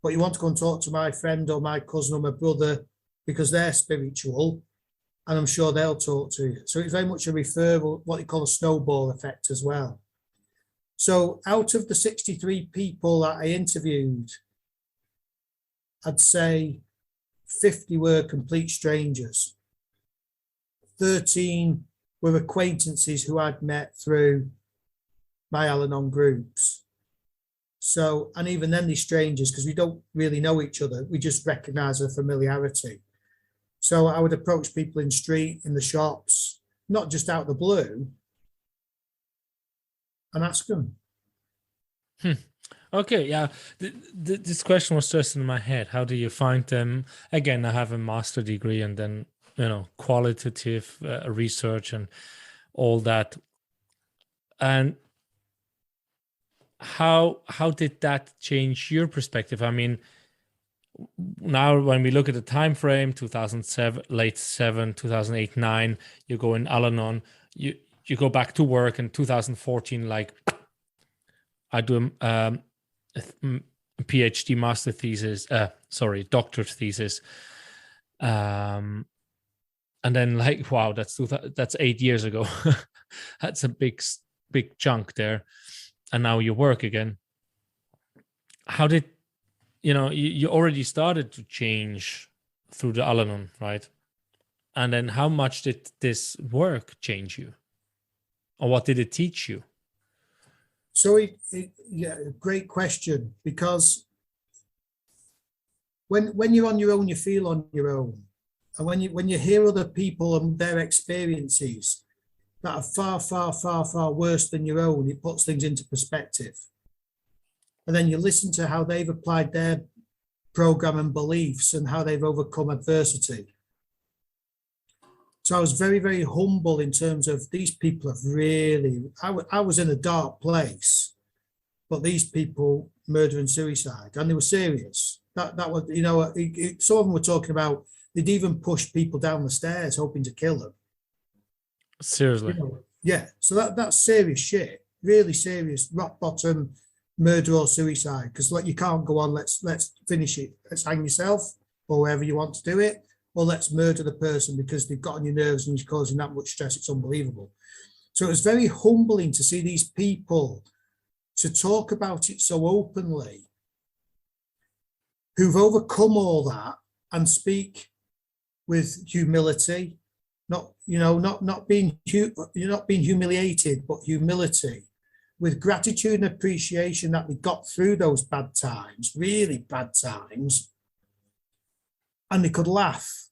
[SPEAKER 2] but you want to go and talk to my friend or my cousin or my brother because they're spiritual, and I'm sure they'll talk to you. So it's very much a referral, what they call a snowball effect as well. So out of the 63 people that I interviewed, I'd say 50 were complete strangers. 13 were acquaintances who I'd met through my Al-Anon groups. So, and even then they're strangers, because we don't really know each other. We just recognize a familiarity. So I would approach people in the street, in the shops, not just out of the blue, and ask them.
[SPEAKER 1] Okay, yeah. This question was just in my head. How do you find them? Again, I have a master degree, and then, qualitative research and all that. And how did that change your perspective? I mean, now when we look at the time frame, 2007, late 2008, 9, you go in Al-Anon, you go back to work in 2014, like I do a PhD master thesis, doctorate thesis. And then like, wow, that's 8 years ago. That's a big chunk there. And now you work again. How did, you already started to change through the Al-Anon, right? And then how much did this work change you? Or what did it teach you?
[SPEAKER 2] So yeah, great question, because when you're on your own, you feel on your own. And when you hear other people and their experiences that are far, far, far, far worse than your own, it puts things into perspective. And then you listen to how they've applied their program and beliefs and how they've overcome adversity. So I was very, very humble in terms of these people have really, I was in a dark place, but these people murder and suicide, and they were serious. That was, some of them were talking about, they'd even push people down the stairs hoping to kill them.
[SPEAKER 1] Seriously?
[SPEAKER 2] Yeah. So that's serious shit, really serious, rock bottom murder or suicide. Because like, you can't go on, let's finish it, let's hang yourself. or wherever you want to do it, or let's murder the person because they've got on your nerves and you're causing that much stress. It's unbelievable. So it was very humbling to see these people to talk about it so openly, who've overcome all that and speak with humility, not being humiliated, but humility, with gratitude and appreciation that they got through those bad times, really bad times, and they could laugh,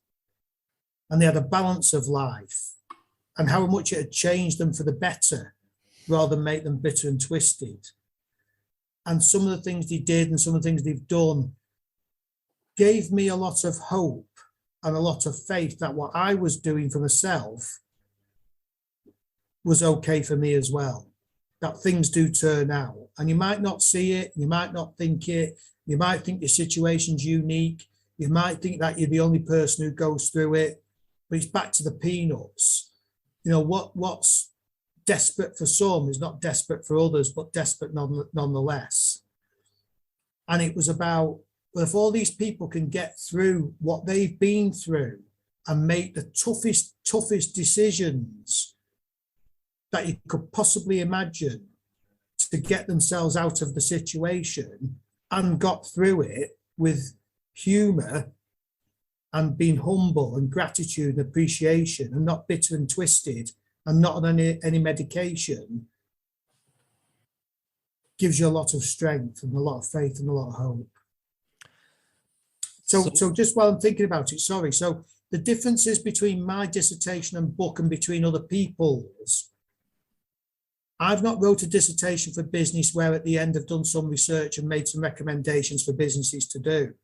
[SPEAKER 2] and they had a balance of life, and how much it had changed them for the better rather than make them bitter and twisted. And some of the things they did and some of the things they've done gave me a lot of hope and a lot of faith that what I was doing for myself was okay for me as well, that things do turn out. And you might not see it, you might not think it, you might think your situation's unique, you might think that you're the only person who goes through it, but it's back to the peanuts. What's desperate for some is not desperate for others, but desperate nonetheless. And it was about, well, if all these people can get through what they've been through and make the toughest decisions that you could possibly imagine to get themselves out of the situation and got through it with humor and being humble and gratitude and appreciation and not bitter and twisted and not on any medication, gives you a lot of strength and a lot of faith and a lot of hope. So just while I'm thinking about it, sorry. So the differences between my dissertation and book and between other people's, I've not wrote a dissertation for business where at the end I've done some research and made some recommendations for businesses to do.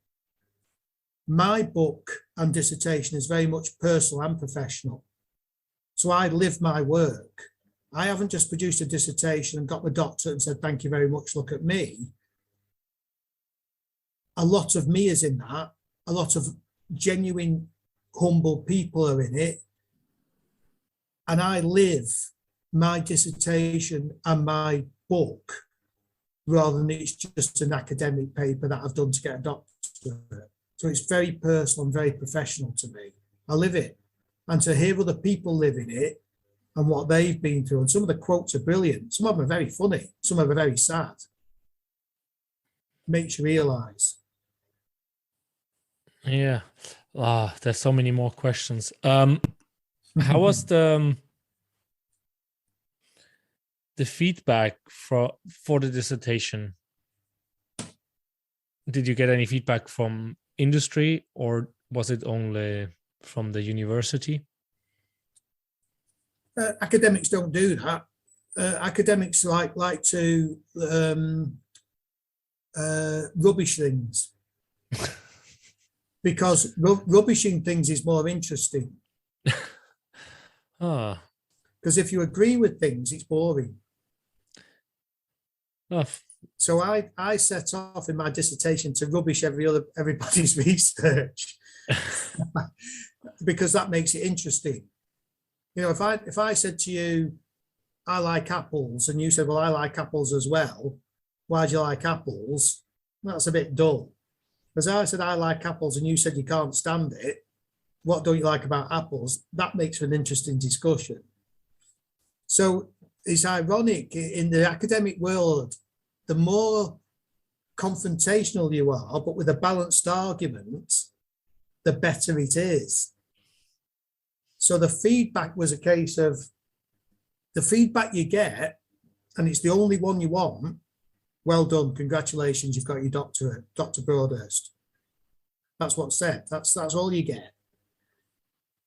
[SPEAKER 2] My book and dissertation is very much personal and professional. So I live my work. I haven't just produced a dissertation and got the doctorate and said, thank you very much, look at me. A lot of me is in that. A lot of genuine, humble people are in it. And I live my dissertation and my book rather than it's just an academic paper that I've done to get a doctorate. So it's very personal and very professional to me. I live it. And to hear other people living it and what they've been through, and some of the quotes are brilliant. Some of them are very funny. Some of them are very sad. Makes you realise.
[SPEAKER 1] Yeah. There's so many more questions. How was the feedback for the dissertation? Did you get any feedback from industry, or was it only from the university?
[SPEAKER 2] Academics don't do that. Academics like to rubbish things because rubbishing things is more interesting. Because if you agree with things, it's boring. So I set off in my dissertation to rubbish everybody's research because that makes it interesting. If I said to you, I like apples, and you said, well, I like apples as well. Why do you like apples? That's a bit dull. Because I said, I like apples, and you said you can't stand it. What don't you like about apples? That makes for an interesting discussion. So it's ironic in the academic world, the more confrontational you are, but with a balanced argument, the better it is. So the feedback was a case of the feedback you get, and it's the only one you want. Well done, congratulations, you've got your doctorate, Dr. Broadhurst. That's what's said. That's all you get.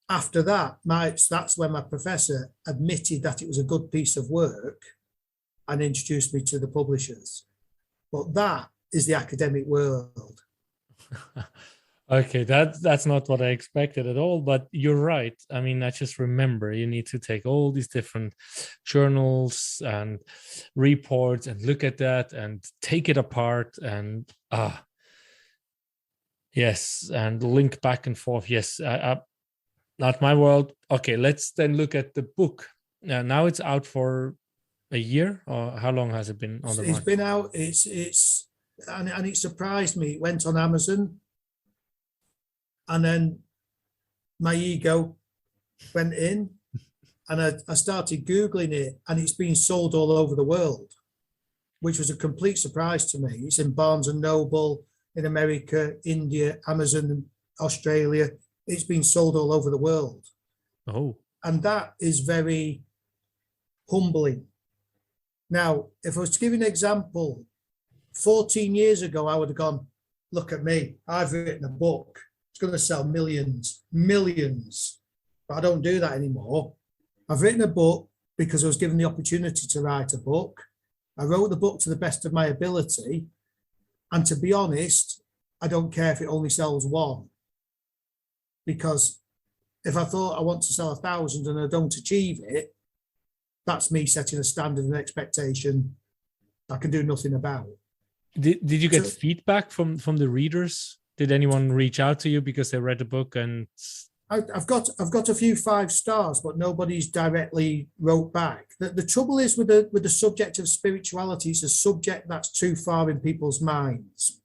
[SPEAKER 2] After that, that's when my professor admitted that it was a good piece of work and introduced me to the publishers. But that is the academic world.
[SPEAKER 1] Okay, that's not what I expected at all, but you're right. I mean, I just remember you need to take all these different journals and reports and look at that and take it apart and yes, and link back and forth. Yes, not my world. Okay, let's then look at the book. Now it's out for a year, or how long has it been on the market?
[SPEAKER 2] It's been out. And it surprised me. It went on Amazon. And then my ego went in, and I started Googling it, and it's been sold all over the world, which was a complete surprise to me. It's in Barnes and Noble, in America, India, Amazon, Australia. It's been sold all over the world.
[SPEAKER 1] Oh.
[SPEAKER 2] And that is very humbling. Now, if I was to give you an example, 14 years ago, I would have gone, look at me, I've written a book. It's going to sell millions. But I don't do that anymore. I've written a book because I was given the opportunity to write a book. I wrote the book to the best of my ability. And to be honest, I don't care if it only sells one. Because if I thought I want to sell 1,000 and I don't achieve it, that's me setting a standard and expectation I can do nothing about.
[SPEAKER 1] Did you get feedback from the readers? Did anyone reach out to you because they read the book? And
[SPEAKER 2] I've got a few 5 stars, but nobody's directly wrote back. The trouble is with the subject of spirituality, it's a subject that's too far in people's minds.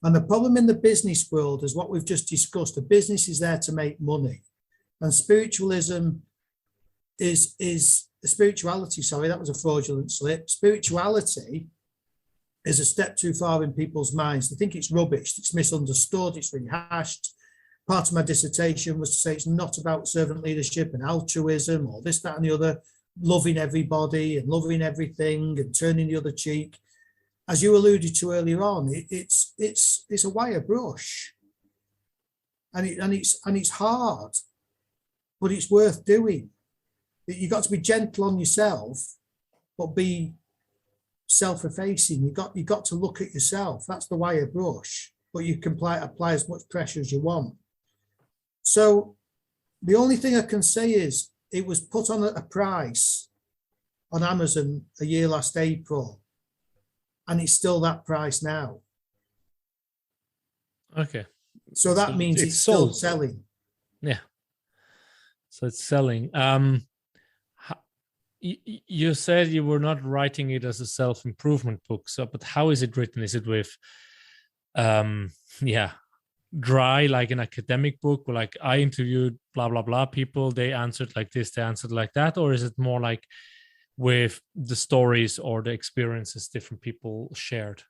[SPEAKER 2] And the problem in the business world is what we've just discussed. The business is there to make money, and spiritualism is spirituality. Sorry, that was a fraudulent slip. Spirituality is a step too far in people's minds. They think it's rubbish, it's misunderstood, it's rehashed. Part of my dissertation was to say it's not about servant leadership and altruism or this, that, and the other, loving everybody and loving everything and turning the other cheek. As you alluded to earlier on, it's a wire brush, and it's hard, but it's worth doing. You've got to be gentle on yourself, but be self-effacing. You've got to look at yourself. That's the wire brush, but you can apply as much pressure as you want. So the only thing I can say is it was put on a price on Amazon a year last April, and it's still that price now.
[SPEAKER 1] Okay.
[SPEAKER 2] So that means it's still selling.
[SPEAKER 1] Yeah. So it's selling. You said you were not writing it as a self-improvement book. So, but how is it written? Is it with, dry, like an academic book, or like I interviewed blah, blah, blah people, they answered like this, they answered like that? Or is it more like with the stories or the experiences different people shared?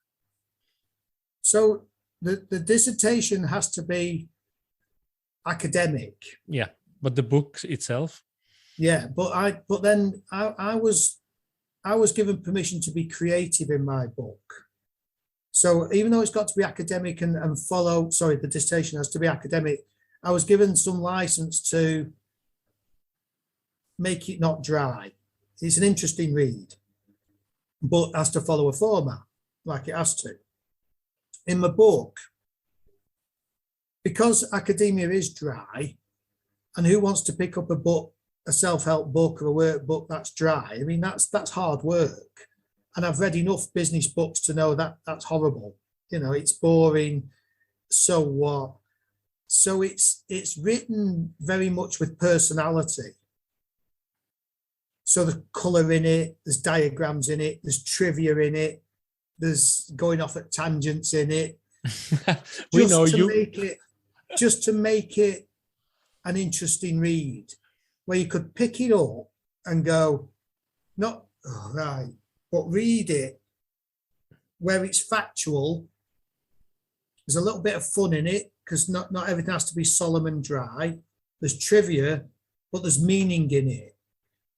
[SPEAKER 2] So the dissertation has to be academic.
[SPEAKER 1] Yeah, but the book itself?
[SPEAKER 2] Yeah, but then I was given permission to be creative in my book. So even though it's got to be academic and the dissertation has to be academic, I was given some license to make it not dry. It's an interesting read, but has to follow a format like it has to. In my book, because academia is dry, and who wants to pick up a book, a self-help book or a workbook that's dry? I mean, that's hard work. And I've read enough business books to know that that's horrible. You know, it's boring. So what? So it's written very much with personality. So the colour in it, there's diagrams in it, there's trivia in it, there's going off at tangents in it.
[SPEAKER 1] We know you.
[SPEAKER 2] Just to make it an interesting read, where you could pick it up and go, not right, but read it where it's factual. There's a little bit of fun in it because not everything has to be solemn and dry. There's trivia, but there's meaning in it.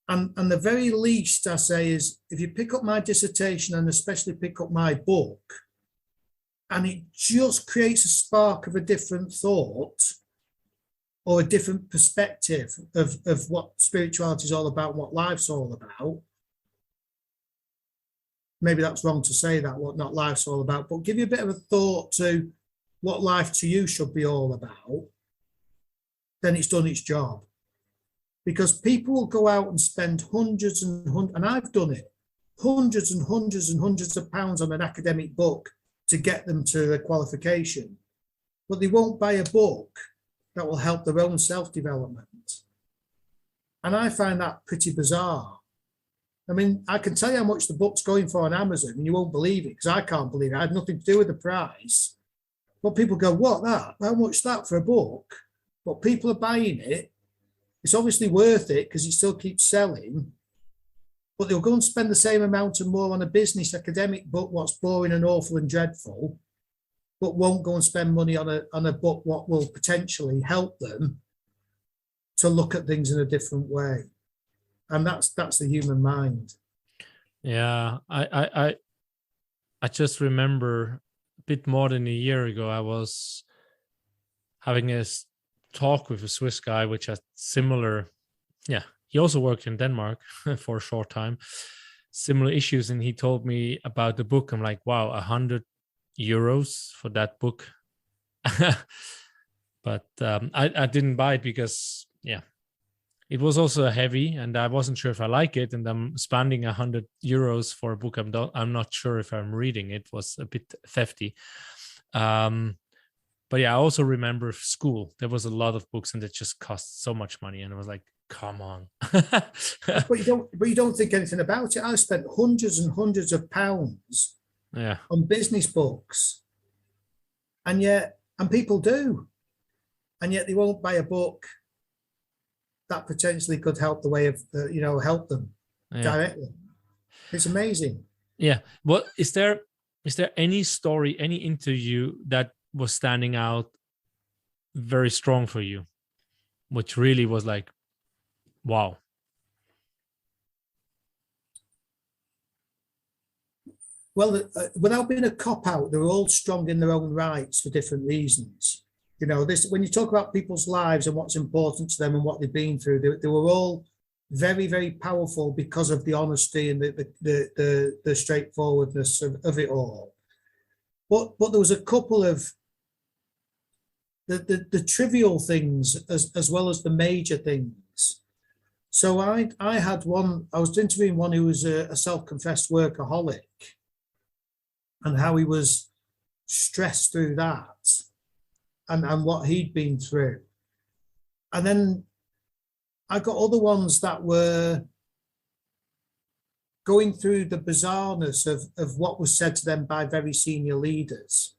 [SPEAKER 2] And the very least I say is, if you pick up my dissertation and especially pick up my book, and it just creates a spark of a different thought or a different perspective of what spirituality is all about, what life's all about. Maybe that's wrong to say that, what not life's all about, but give you a bit of a thought to what life to you should be all about, then it's done its job. Because people will go out and spend hundreds and hundreds, and I've done it, hundreds and hundreds and hundreds of pounds on an academic book to get them to a qualification, but they won't buy a book that will help their own self-development. And I find that pretty bizarre. I mean, I can tell you how much the book's going for on Amazon, and you won't believe it, because I can't believe it. I had nothing to do with the price. But people go, what, that? How much that for a book? But people are buying it. It's obviously worth it because it still keeps selling. But they'll go and spend the same amount or more on a business academic book, what's boring and awful and dreadful, but won't go and spend money on a book what will potentially help them to look at things in a different way. And that's the human mind.
[SPEAKER 1] Yeah, I just remember a bit more than a year ago, I was having a talk with a Swiss guy, which had similar, yeah, he also worked in Denmark for a short time, similar issues. And he told me about the book. I'm like, wow, €100 for that book. But I didn't buy it because, yeah, it was also heavy and I wasn't sure if I like it. And I'm spending €100 for a book I'm not sure if I'm reading. It was a bit thefty. But yeah, I also remember school. There was a lot of books and it just cost so much money. And I was like, come on.
[SPEAKER 2] But you don't think anything about it. I spent hundreds and hundreds of pounds on business books. And people do. And yet they won't buy a book that potentially could help the way of, help them directly. It's amazing.
[SPEAKER 1] Yeah. Well, is there any story, any interview that was standing out very strong for you, which really was like, wow?
[SPEAKER 2] Well, without being a cop-out, they're all strong in their own rights for different reasons. When you talk about people's lives and what's important to them and what they've been through, they were all very, very powerful because of the honesty and the straightforwardness of it all. But there was a couple of the trivial things as well as the major things. So I had one, I was interviewing one who was a self-confessed workaholic and how he was stressed through that and what he'd been through. And then I got other ones that were going through the bizarreness of what was said to them by very senior leaders.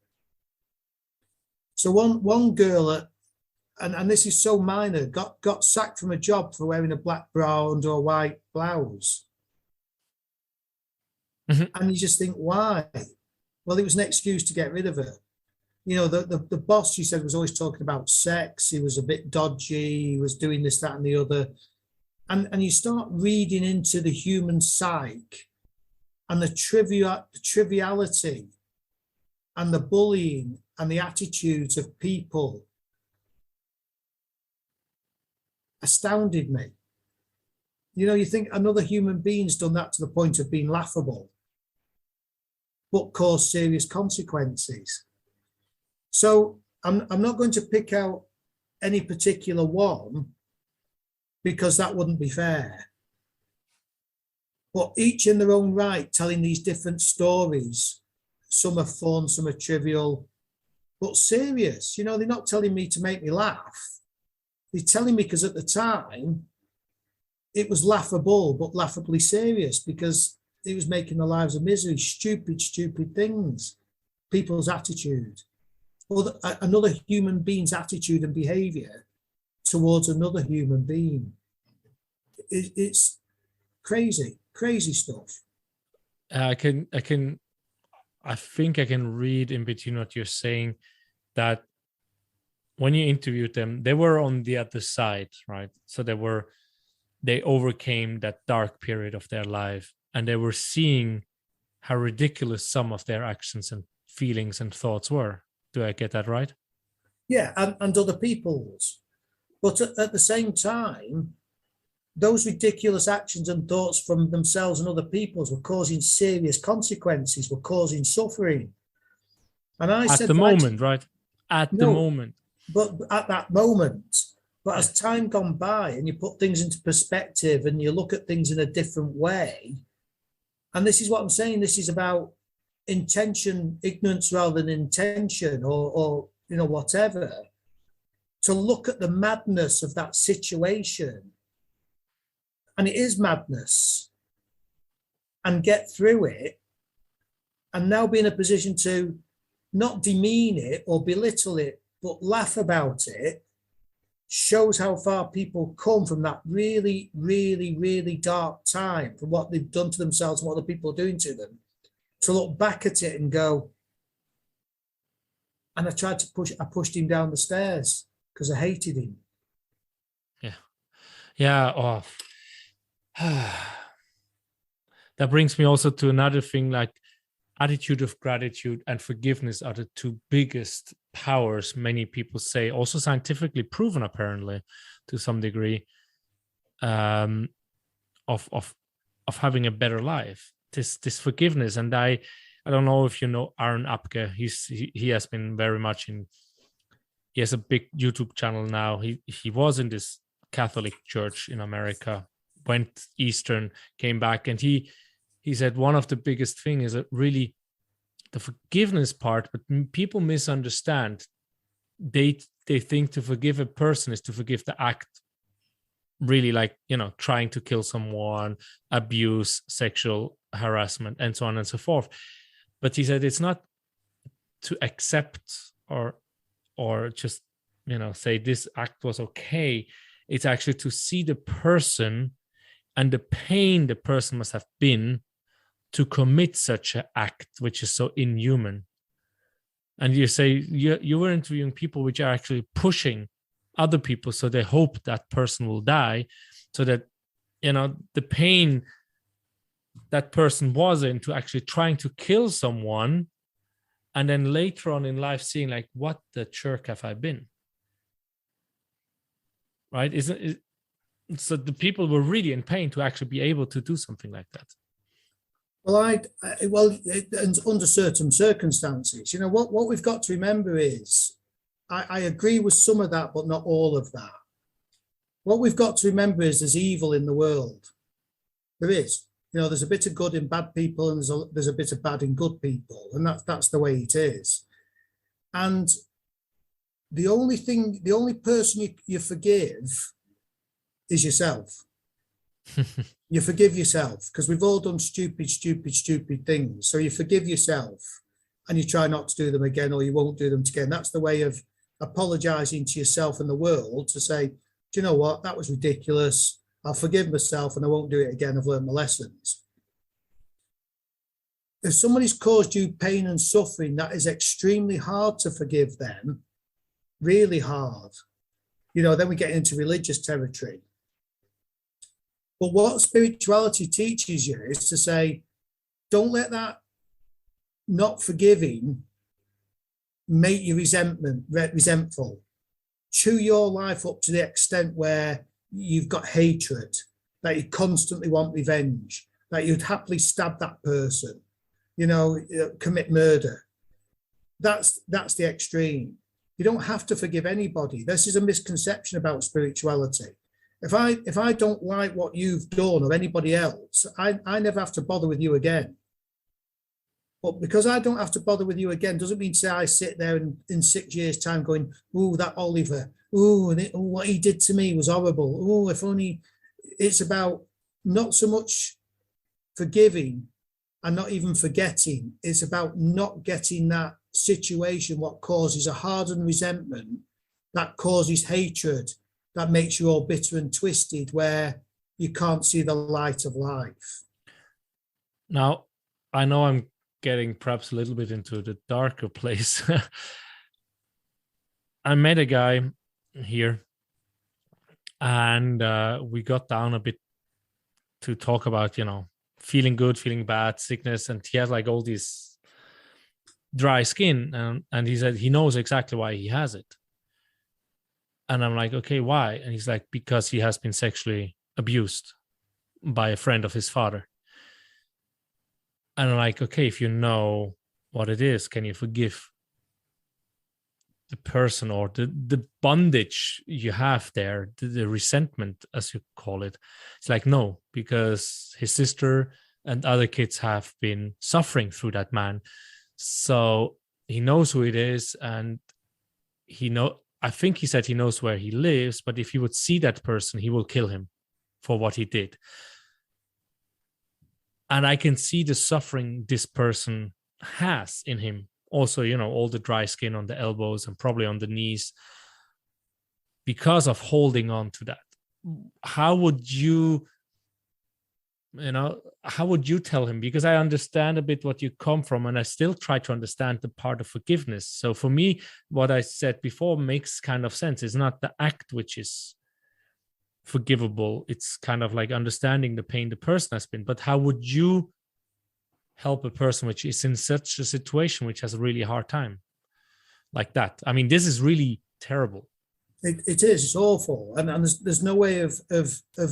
[SPEAKER 2] So one girl, and this is so minor, got sacked from a job for wearing a black bra under a white blouse. Mm-hmm. And you just think, why? Well, it was an excuse to get rid of her. The boss, she said, was always talking about sex. He was a bit dodgy. He was doing this, that, and the other. And you start reading into the human psyche and the triviality and the bullying and the attitudes of people. Astounded me. You think another human being's done that to the point of being laughable, but caused serious consequences. So I'm not going to pick out any particular one because that wouldn't be fair. But each in their own right, telling these different stories. Some are fun, some are trivial, but serious. They're not telling me to make me laugh. They're telling me because at the time, it was laughable, but laughably serious because it was making the lives of misery, stupid things, people's attitude, or another human being's attitude and behavior towards another human being. It's crazy stuff.
[SPEAKER 1] I think I can read in between what you're saying that when you interviewed them, they were on the other side, right? So they overcame that dark period of their life and they were seeing how ridiculous some of their actions and feelings and thoughts were. Do I get that right?
[SPEAKER 2] Yeah, and other people's. But at the same time, those ridiculous actions and thoughts from themselves and other people's were causing serious consequences, were causing suffering. And I said,
[SPEAKER 1] at the moment, right? At the moment.
[SPEAKER 2] But at that moment. But as time gone by and you put things into perspective and you look at things in a different way, and this is what I'm saying, this is about intention, ignorance rather than intention or whatever, to look at the madness of that situation. And it is madness, and get through it and now be in a position to not demean it or belittle it, but laugh about it, shows how far people come from that really, really, really dark time, from what they've done to themselves and what the people are doing to them, to look back at it and go, and I pushed him down the stairs because I hated him.
[SPEAKER 1] Yeah. Yeah. Oh. That brings me also to another thing, like attitude of gratitude and forgiveness are the two biggest powers, many people say, also scientifically proven apparently to some degree, of having a better life. This forgiveness. And I don't know if you know Aaron Apke. He has been very much in. He has a big YouTube channel now. He was in this Catholic church in America, went Eastern, came back, and he said one of the biggest thing is that really the forgiveness part, but people misunderstand. They think to forgive a person is to forgive the act, really, like, trying to kill someone, abuse, sexual harassment, and so on and so forth. But he said it's not to accept or just, say this act was okay. It's actually to see the person and the pain the person must have been to commit such an act, which is so inhuman. And you say you were interviewing people which are actually pushing other people, so they hope that person will die, so that the pain that person was in to actually trying to kill someone, and then later on in life seeing like, what the jerk have I been? Right? So the people were really in pain to actually be able to do something like that.
[SPEAKER 2] Well, under certain circumstances, what we've got to remember is, I agree with some of that, but not all of that. What we've got to remember is there's evil in the world. There is. There's a bit of good in bad people, and there's a bit of bad in good people, and that's the way it is. And the only person you forgive is yourself. You forgive yourself, because we've all done stupid things. So you forgive yourself and you try not to do them again, or you won't do them again. That's the way of apologizing to yourself and the world, to say, do you know what? That was ridiculous. I'll forgive myself and I won't do it again. I've learned my lessons. If somebody's caused you pain and suffering, that is extremely hard to forgive them. Really hard. Then we get into religious territory. But what spirituality teaches you is to say, don't let that not forgiving make you resentful. Chew your life up to the extent where you've got hatred, that you constantly want revenge, that you'd happily stab that person, commit murder. That's the extreme. You don't have to forgive anybody. This is a misconception about spirituality. If I don't like what you've done or anybody else, I never have to bother with you again. But because I don't have to bother with you again, doesn't mean say I sit there and in 6 years' time going, "Ooh, that Oliver, what he did to me was horrible. Oh, if only." It's about not so much forgiving and not even forgetting. It's about not getting that situation what causes a hardened resentment, that causes hatred, that makes you all bitter and twisted, where you can't see the light of life.
[SPEAKER 1] Now, I know I'm getting perhaps a little bit into the darker place. I met a guy here, and we got down a bit to talk about, feeling good, feeling bad, sickness, and he has like all these dry skin, and he said he knows exactly why he has it. And I'm like, okay, why? And he's like, because he has been sexually abused by a friend of his father. And I'm like, okay, if you know what it is, can you forgive the person, or the bondage you have there, the resentment, as you call it? It's like, no, because his sister and other kids have been suffering through that man. So he knows who it is, and I think he said he knows where he lives, but if he would see that person, he will kill him for what he did. And I can see the suffering this person has in him also, all the dry skin on the elbows and probably on the knees because of holding on to that. How would you tell him? Because I understand a bit what you come from, and I still try to understand the part of forgiveness. So for me, what I said before makes kind of sense. It's not the act which is forgivable. It's kind of like understanding the pain the person has been. But how would you help a person which is in such a situation, which has a really hard time like that? I mean, this is really terrible.
[SPEAKER 2] It is. It's awful, and there's no way of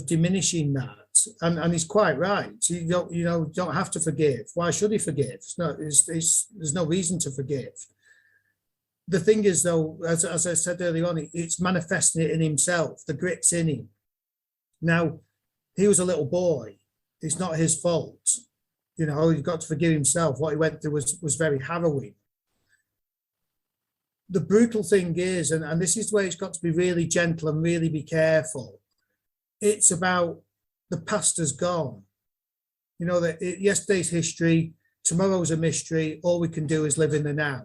[SPEAKER 2] diminishing that. And he's quite right. You don't have to forgive. Why should he forgive? There's no reason to forgive. The thing is, though, as I said earlier on, it's manifesting it in himself. The grit's in him. Now, he was a little boy. It's not his fault. He's got to forgive himself. What he went through was very harrowing. The brutal thing is, and this is where it's got to be really gentle and really be careful. It's about the past has gone. That yesterday's history, tomorrow's a mystery. All we can do is live in the now.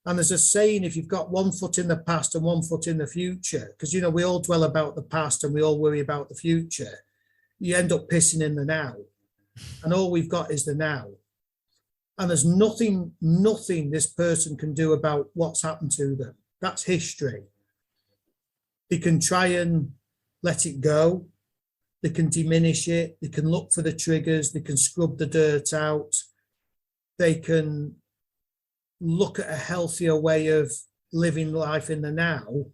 [SPEAKER 2] And there's a saying, if you've got one foot in the past and one foot in the future, because, we all dwell about the past and we all worry about the future, you end up pissing in the now. And all we've got is the now. And there's nothing this person can do about what's happened to them. That's history. They can try and let it go. They can diminish it. They can look for the triggers. They can scrub the dirt out. They can look at a healthier way of living life in the now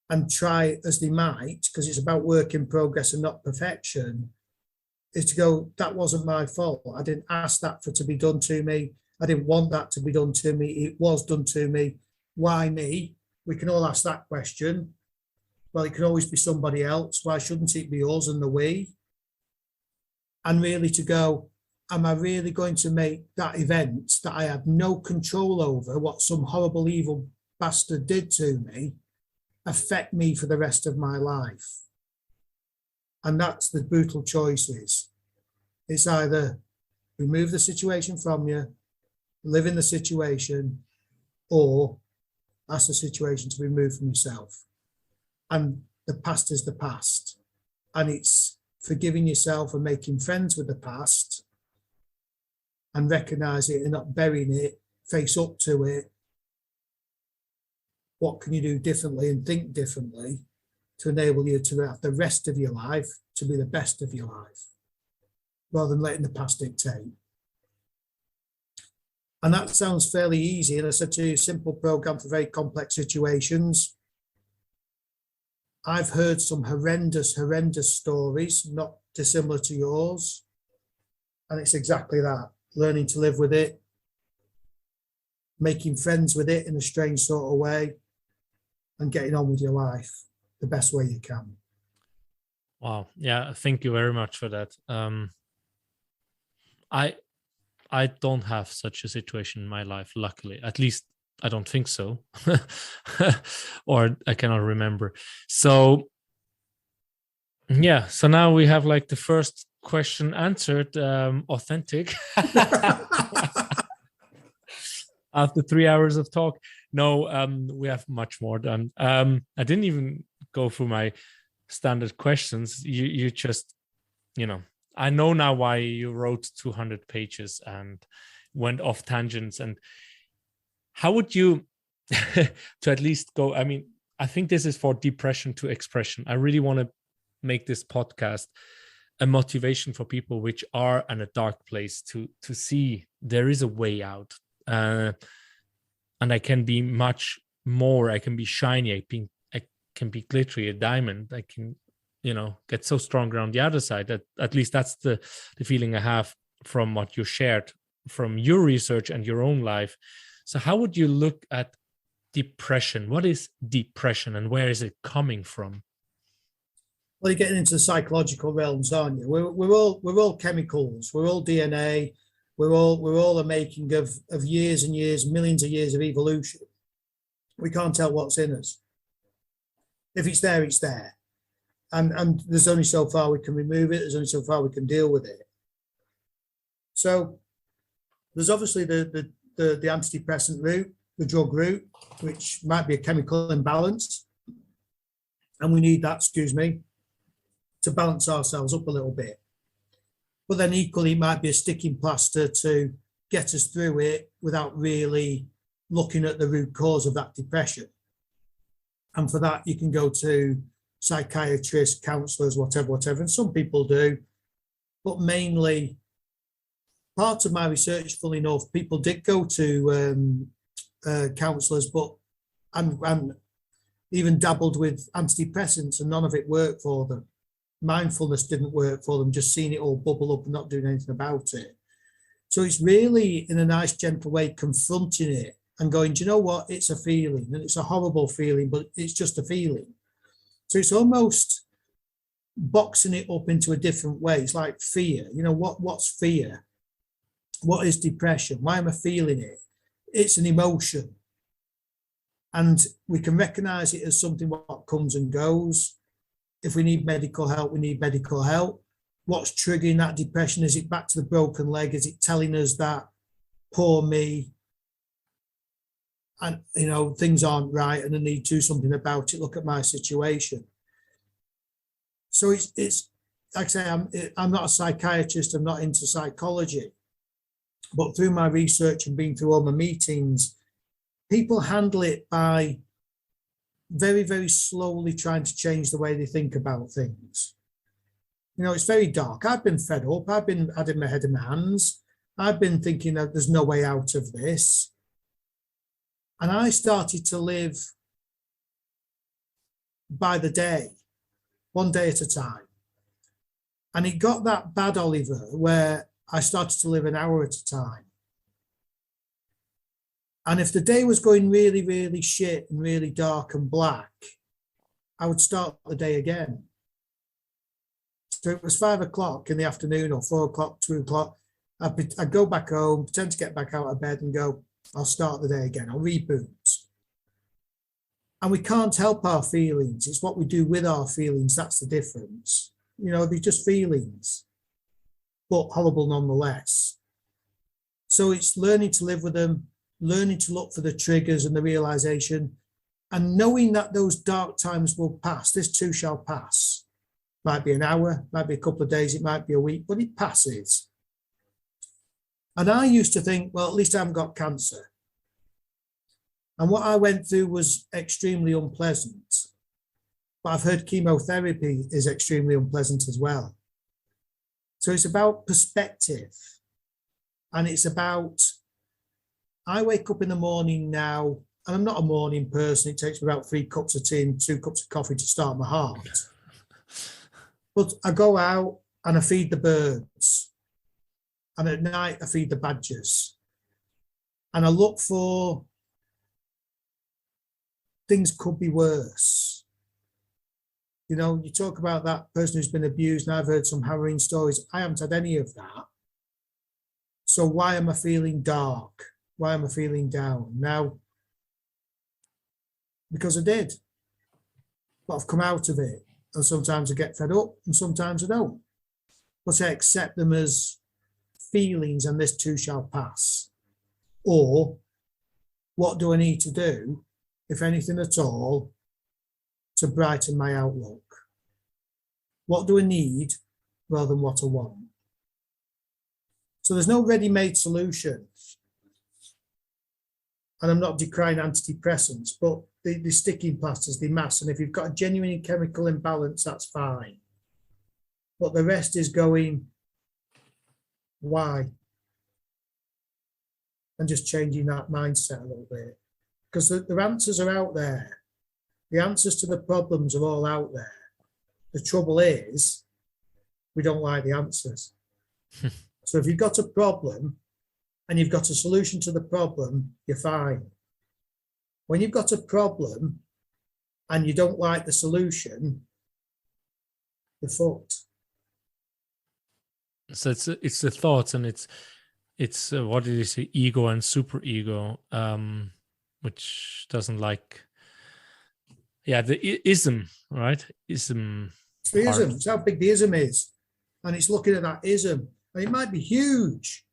[SPEAKER 2] and try as they might, because it's about work in progress and not perfection, is to go, that wasn't my fault. I didn't ask that to be done to me. I didn't want that to be done to me. It was done to me. Why me? We can all ask that question. Well, it can always be somebody else. Why shouldn't it be us and the we? And really to go, am I really going to make that event that I had no control over, what some horrible evil bastard did to me, affect me for the rest of my life? And that's the brutal choices. It's either remove the situation from you, live in the situation, or ask the situation to be removed from yourself. And the past is the past. And it's forgiving yourself and making friends with the past and recognize it and not burying it, face up to it. What can you do differently and think differently to enable you to have the rest of your life to be the best of your life, rather than letting the past dictate? And that sounds fairly easy. And I said to you, simple program for very complex situations. I've heard some horrendous stories, not dissimilar to yours. And it's exactly that, learning to live with it, making friends with it in a strange sort of way, and getting on with your life the best way you can.
[SPEAKER 1] Wow. Yeah. Thank you very much for that. I don't have such a situation in my life, luckily. At least I don't think so. Or I cannot remember. So yeah. So now we have like the first question answered, authentic. After 3 hours of talk. No, we have much more done. I didn't even go through my standard questions. You just, I know now why you wrote 200 pages and went off tangents. And how would you, to at least go, I mean, I think this is for depression to expression. I really want to make this podcast a motivation for people which are in a dark place to see there is a way out. And I can be much more, I can be shiny, I can be glittery, a diamond. I can, get so stronger on the other side. That at least that's the feeling I have from what you shared from your research and your own life. So how would you look at depression? What is depression and where is it coming from?
[SPEAKER 2] Well, you're getting into the psychological realms, aren't you? We're all chemicals. We're all DNA. We're all a making of years and years, millions of years of evolution. We can't tell what's in us. If it's there, it's there. And there's only so far we can remove it. There's only so far we can deal with it. So There's obviously the antidepressant route, the drug route, which might be a chemical imbalance. And we need that, to balance ourselves up a little bit. But then equally, it might be a sticking plaster to get us through it without really looking at the root cause of that depression. And for that, you can go to psychiatrists, counsellors, whatever. And some people do. But mainly, part of my research, fully enough, people did go to counsellors, but and even dabbled with antidepressants, and none of it worked for them. Mindfulness didn't work for them, just seeing it all bubble up and not doing anything about it. So it's really, in a nice, gentle way, confronting it and going, do you know what? It's a feeling, and it's a horrible feeling, but it's just a feeling. So it's almost boxing it up into a different way. It's like fear. What's fear? What is depression? Why am I feeling it? It's an emotion. And we can recognize it as something what comes and goes. If we need medical help, we need medical help. What's triggering that depression? Is it back to the broken leg? Is it telling us that, poor me, and things aren't right and I need to do something about it? Look at my situation. So it's like I say, I'm not a psychiatrist, I'm not into psychology, but through my research and being through all my meetings, people handle it by very, very slowly trying to change the way they think about things. It's very dark. I've been fed up. I've been having my head in my hands. I've been thinking that there's no way out of this. And I started to live by the day, one day at a time. And it got that bad, Oliver, where I started to live an hour at a time. And if the day was going really, really shit and really dark and black, I would start the day again. So it was 5 o'clock in the afternoon or 4 o'clock, 2 o'clock. I'd go back home, pretend to get back out of bed and go, I'll start the day again. I'll reboot. And we can't help our feelings. It's what we do with our feelings. That's the difference. They're just feelings, but horrible nonetheless. So it's learning to live with them, learning to look for the triggers and the realization, and knowing that those dark times will pass. This too shall pass. Might be an hour, might be a couple of days, it might be a week, but it passes. And I used to think, well, at least I haven't got cancer. And what I went through was extremely unpleasant. But I've heard chemotherapy is extremely unpleasant as well. So it's about perspective. And it's about, I wake up in the morning now, and I'm not a morning person. It takes me about 3 cups of tea and 2 cups of coffee to start my heart. But I go out and I feed the birds. And at night, I feed the badgers. And I look for things could be worse. You talk about that person who's been abused, and I've heard some harrowing stories. I haven't had any of that. So why am I feeling dark? Why am I feeling down? Now, because I did. But I've come out of it. And sometimes I get fed up, and sometimes I don't. But I accept them as feelings, and this too shall pass. Or what do I need to do, if anything at all, to brighten my outlook? What do I need rather than what I want? So there's no ready-made solution. And I'm not decrying antidepressants, but the sticking plasters, the mass, and if you've got a genuine chemical imbalance, that's fine. But the rest is going, why? And just changing that mindset a little bit. Because the answers are out there. The answers to the problems are all out there. The trouble is, we don't like the answers. So if you've got a problem and you've got a solution to the problem, you're fine. When you've got a problem and you don't like the solution, you're fucked.
[SPEAKER 1] So it's the thoughts, and it's what did you say, ego and superego, which doesn't like, the ism, right? Ism.
[SPEAKER 2] It's the ism. It's how big the ism is, and it's looking at that ism, and it might be huge,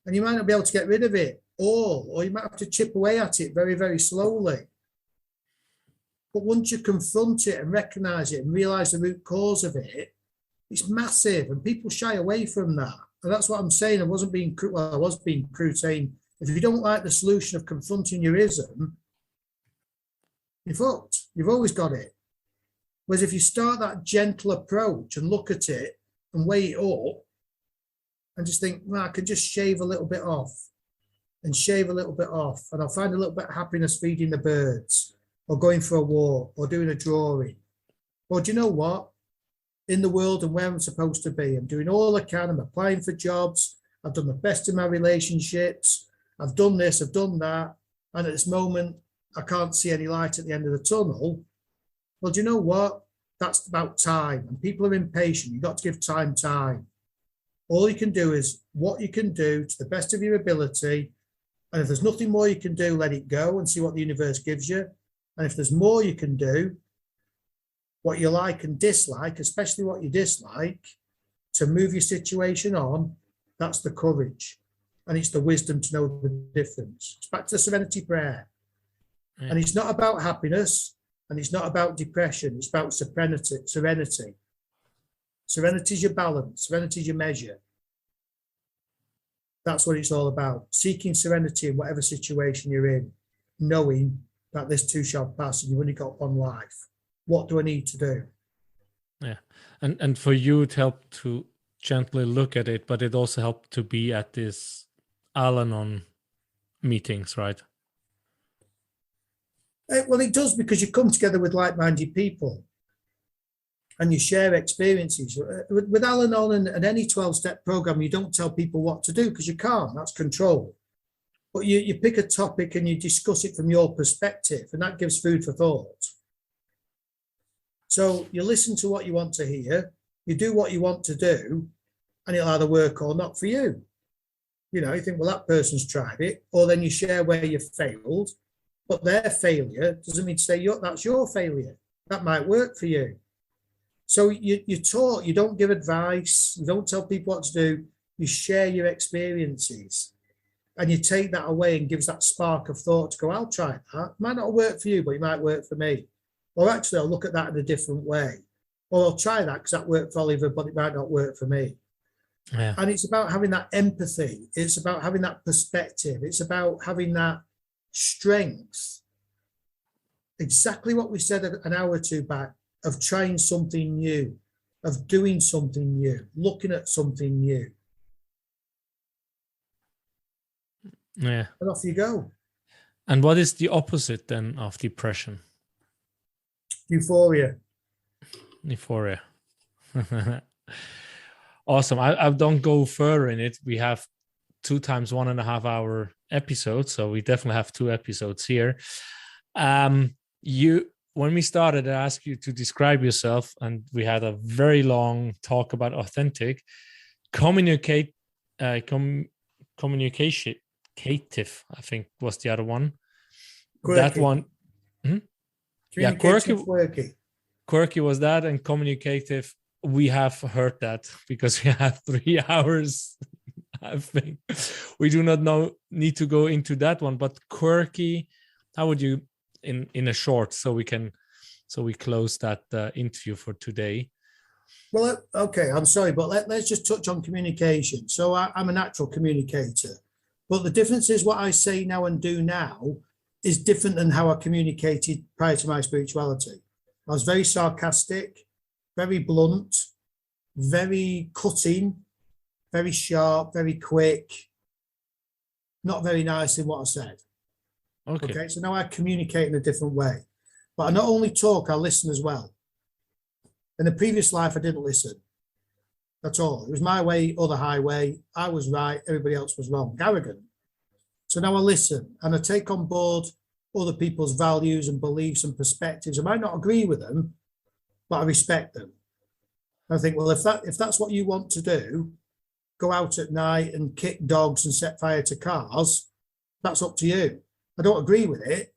[SPEAKER 2] And you might not be able to get rid of it all, or you might have to chip away at it very, very slowly. But once you confront it and recognize it and realize the root cause of it, it's massive, and people shy away from that. And that's what I'm saying. I wasn't being crude. Well, I was being crude, saying if you don't like the solution of confronting your ism, you're fucked. You've always got it. Whereas if you start that gentle approach and look at it and weigh it up and just think, well, I can just shave a little bit off and shave a little bit off, and I'll find a little bit of happiness feeding the birds or going for a walk or doing a drawing. Or do you know what? In the world and where I'm supposed to be, I'm doing all I can. I'm applying for jobs. I've done the best in my relationships. I've done this, I've done that. And at this moment, I can't see any light at the end of the tunnel. Well, do you know what? That's about time. And people are impatient. You've got to give time. All you can do is what you can do to the best of your ability. And if there's nothing more you can do, let it go and see what the universe gives you. And if there's more you can do, what you like and dislike, especially what you dislike, to move your situation on, that's the courage. And it's the wisdom to know the difference. It's back to the serenity prayer. Yeah. And it's not about happiness, and it's not about depression. It's about serenity. Serenity is your balance. Serenity is your measure. That's what it's all about. Seeking serenity in whatever situation you're in, knowing that this too shall pass and you've only got one life. What do I need to do?
[SPEAKER 1] Yeah. And for you, it helped to gently look at it, but it also helped to be at this Al-Anon meetings, right?
[SPEAKER 2] Well, it does, because you come together with like-minded people and you share experiences. With Al-Anon and any 12-step program, you don't tell people what to do because you can't. That's control. But you pick a topic and you discuss it from your perspective, and that gives food for thought. So you listen to what you want to hear, you do what you want to do, and it'll either work or not for you. You know, you think, well, that person's tried it, or then you share where you failed, but their failure doesn't mean to say that's your failure. That might work for you. So you talk, you don't give advice, you don't tell people what to do, you share your experiences. And you take that away and gives that spark of thought to go, I'll try that. It might not work for you, but it might work for me. Or actually, I'll look at that in a different way. Or I'll try that because that worked for Oliver, but it might not work for me. Yeah. And it's about having that empathy. It's about having that perspective. It's about having that strength. Exactly what we said an hour or two back, of trying something new, of doing something new, looking at something new.
[SPEAKER 1] Yeah.
[SPEAKER 2] And off you go.
[SPEAKER 1] And what is the opposite then of depression?
[SPEAKER 2] Euphoria.
[SPEAKER 1] Awesome. I don't go further in it. We have 2 times 1.5 hour episodes, so we definitely have 2 episodes here. When we started, I asked you to describe yourself, and we had a very long talk about authentic, communicative, I think was the other one.
[SPEAKER 2] Quirky.
[SPEAKER 1] That one. Yeah, quirky was that, and communicative, we have heard that because we have 3 hours. I think we do not need to go into that one, but quirky, how would you in a short, so we close that interview for today?
[SPEAKER 2] Well, okay, I'm sorry, but let's just touch on communication. So I'm a natural communicator, but the difference is what I say now and do now is different than how I communicated prior to my spirituality. I was very sarcastic, very blunt, very cutting, very sharp, very quick, not very nice in what I said. Okay, so now I communicate in a different way. But I not only talk, I listen as well. In the previous life, I didn't listen. That's all. It was my way or the highway. I was right, everybody else was wrong. Arrogant. So now I listen and I take on board other people's values and beliefs and perspectives. I might not agree with them, but I respect them. I think, well, if that's what you want to do, go out at night and kick dogs and set fire to cars, that's up to you. I don't agree with it,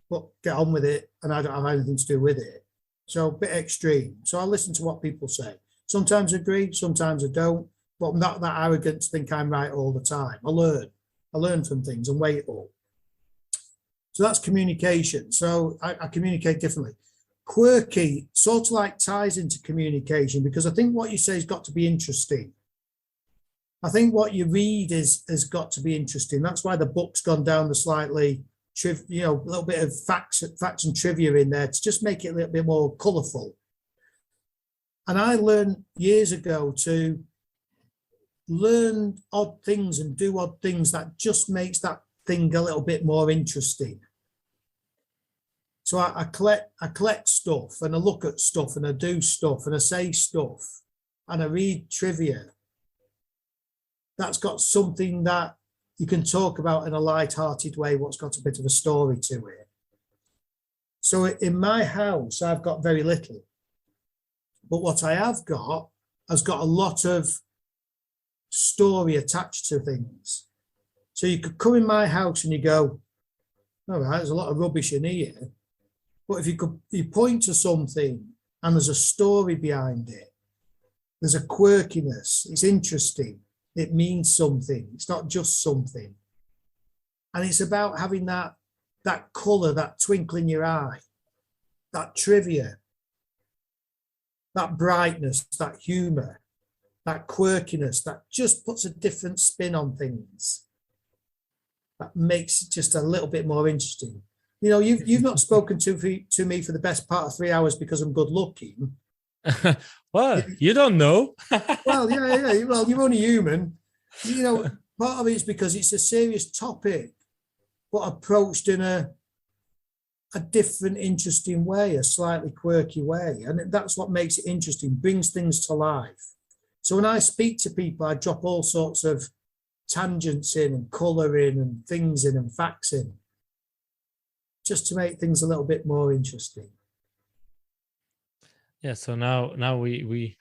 [SPEAKER 2] but get on with it, and I don't have anything to do with it. So a bit extreme. So I listen to what people say. Sometimes I agree, sometimes I don't. but I'm not that arrogant to think I'm right all the time. I learn from things and weigh it all. So that's communication. So I communicate differently. Quirky sort of like ties into communication, because I think what you say has got to be interesting. I think what you read has got to be interesting. That's why the book's gone down the slightly, a little bit of facts and trivia in there to just make it a little bit more colourful. And I learned years ago to learn odd things and do odd things that just makes that thing a little bit more interesting. So I collect stuff, and I look at stuff, and I do stuff, and I say stuff, and I read trivia. That's got something that you can talk about in a light-hearted way, what's got a bit of a story to it. So in my house, I've got very little. But what I have got has got a lot of story attached to things. So you could come in my house and you go, all right, there's a lot of rubbish in here. But if you point to something and there's a story behind it, there's a quirkiness, it's interesting, it means something, it's not just something. And it's about having that colour, that twinkle in your eye, that trivia, that brightness, that humour, that quirkiness, that just puts a different spin on things. That makes it just a little bit more interesting. You know, you've not spoken to me for the best part of 3 hours because I'm good looking.
[SPEAKER 1] Well, you don't know.
[SPEAKER 2] Well, yeah. Well, you're only human. You know, part of it is because it's a serious topic, but approached in a different, interesting way, a slightly quirky way. And that's what makes it interesting, brings things to life. So when I speak to people, I drop all sorts of tangents in and colour in and things in and facts in, just to make things a little bit more interesting.
[SPEAKER 1] Yeah. So now we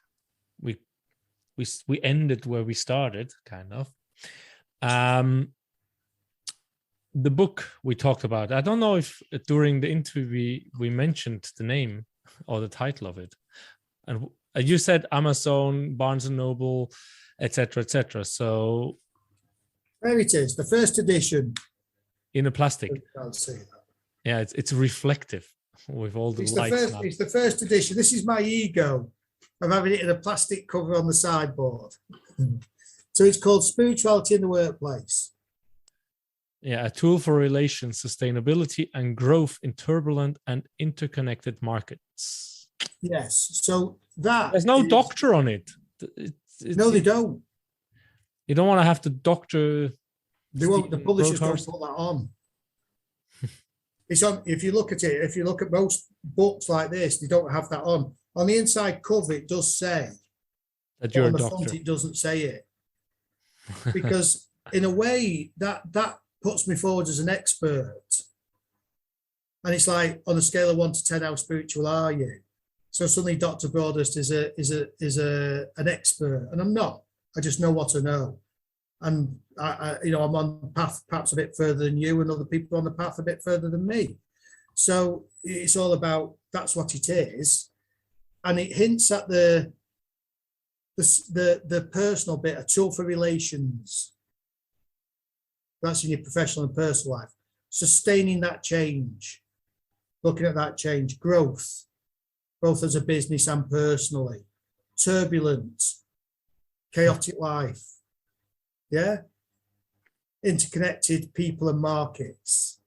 [SPEAKER 1] ended where we started, kind of. The book we talked about, I don't know if during the interview we mentioned the name or the title of it, and you said Amazon, Barnes and Noble, etc., etc. So
[SPEAKER 2] there it is, the first edition
[SPEAKER 1] in a plastic.
[SPEAKER 2] I'll see that.
[SPEAKER 1] Yeah, it's reflective with all the lights.
[SPEAKER 2] It's the first edition. This is my ego of having it in a plastic cover on the sideboard. So it's called Spirituality in the Workplace.
[SPEAKER 1] Yeah, a tool for relations, sustainability, and growth in turbulent and interconnected markets.
[SPEAKER 2] Yes. So that
[SPEAKER 1] there's no doctor on it.
[SPEAKER 2] No, they don't.
[SPEAKER 1] You don't want to have to doctor.
[SPEAKER 2] They won't. The publishers
[SPEAKER 1] Broadhurst.
[SPEAKER 2] don't put that on. It's on. If you look at it, if you look at most books like this, they don't have that on. On the inside cover, it does say
[SPEAKER 1] that you're
[SPEAKER 2] on
[SPEAKER 1] a
[SPEAKER 2] the
[SPEAKER 1] doctor.
[SPEAKER 2] front, it doesn't say it, because in a way that puts me forward as an expert. And it's like, on a scale of 1 to 10, how spiritual are you? So suddenly Dr. Broadhurst is an expert, and I'm not. I just know what I know. And I'm on the path perhaps a bit further than you, and other people on the path a bit further than me. So it's all about, that's what it is. And it hints at the personal bit, a tool for relations. That's in your professional and personal life. Sustaining that change, looking at that change, growth, both as a business and personally. Turbulent, chaotic life. Yeah? Interconnected people and markets.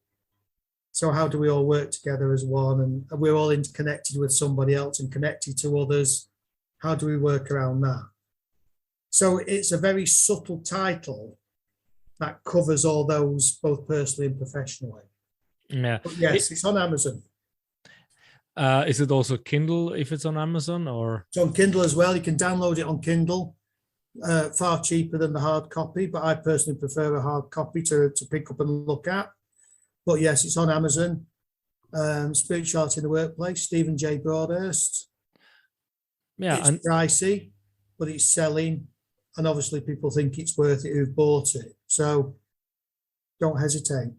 [SPEAKER 2] So how do we all work together as one? And we're all interconnected with somebody else and connected to others. How do we work around that? So it's a very subtle title that covers all those, both personally and professionally.
[SPEAKER 1] Yeah.
[SPEAKER 2] But yes, it's on Amazon.
[SPEAKER 1] Is it also Kindle if it's on Amazon, or?
[SPEAKER 2] It's on Kindle as well. You can download it on Kindle. Far cheaper than the hard copy, but I personally prefer a hard copy to pick up and look at. But yes, it's on Amazon. Spirituality in the Workplace, Stephen J. Broadhurst.
[SPEAKER 1] Yeah,
[SPEAKER 2] it's pricey, but it's selling, and obviously people think it's worth it who've bought it. So don't hesitate.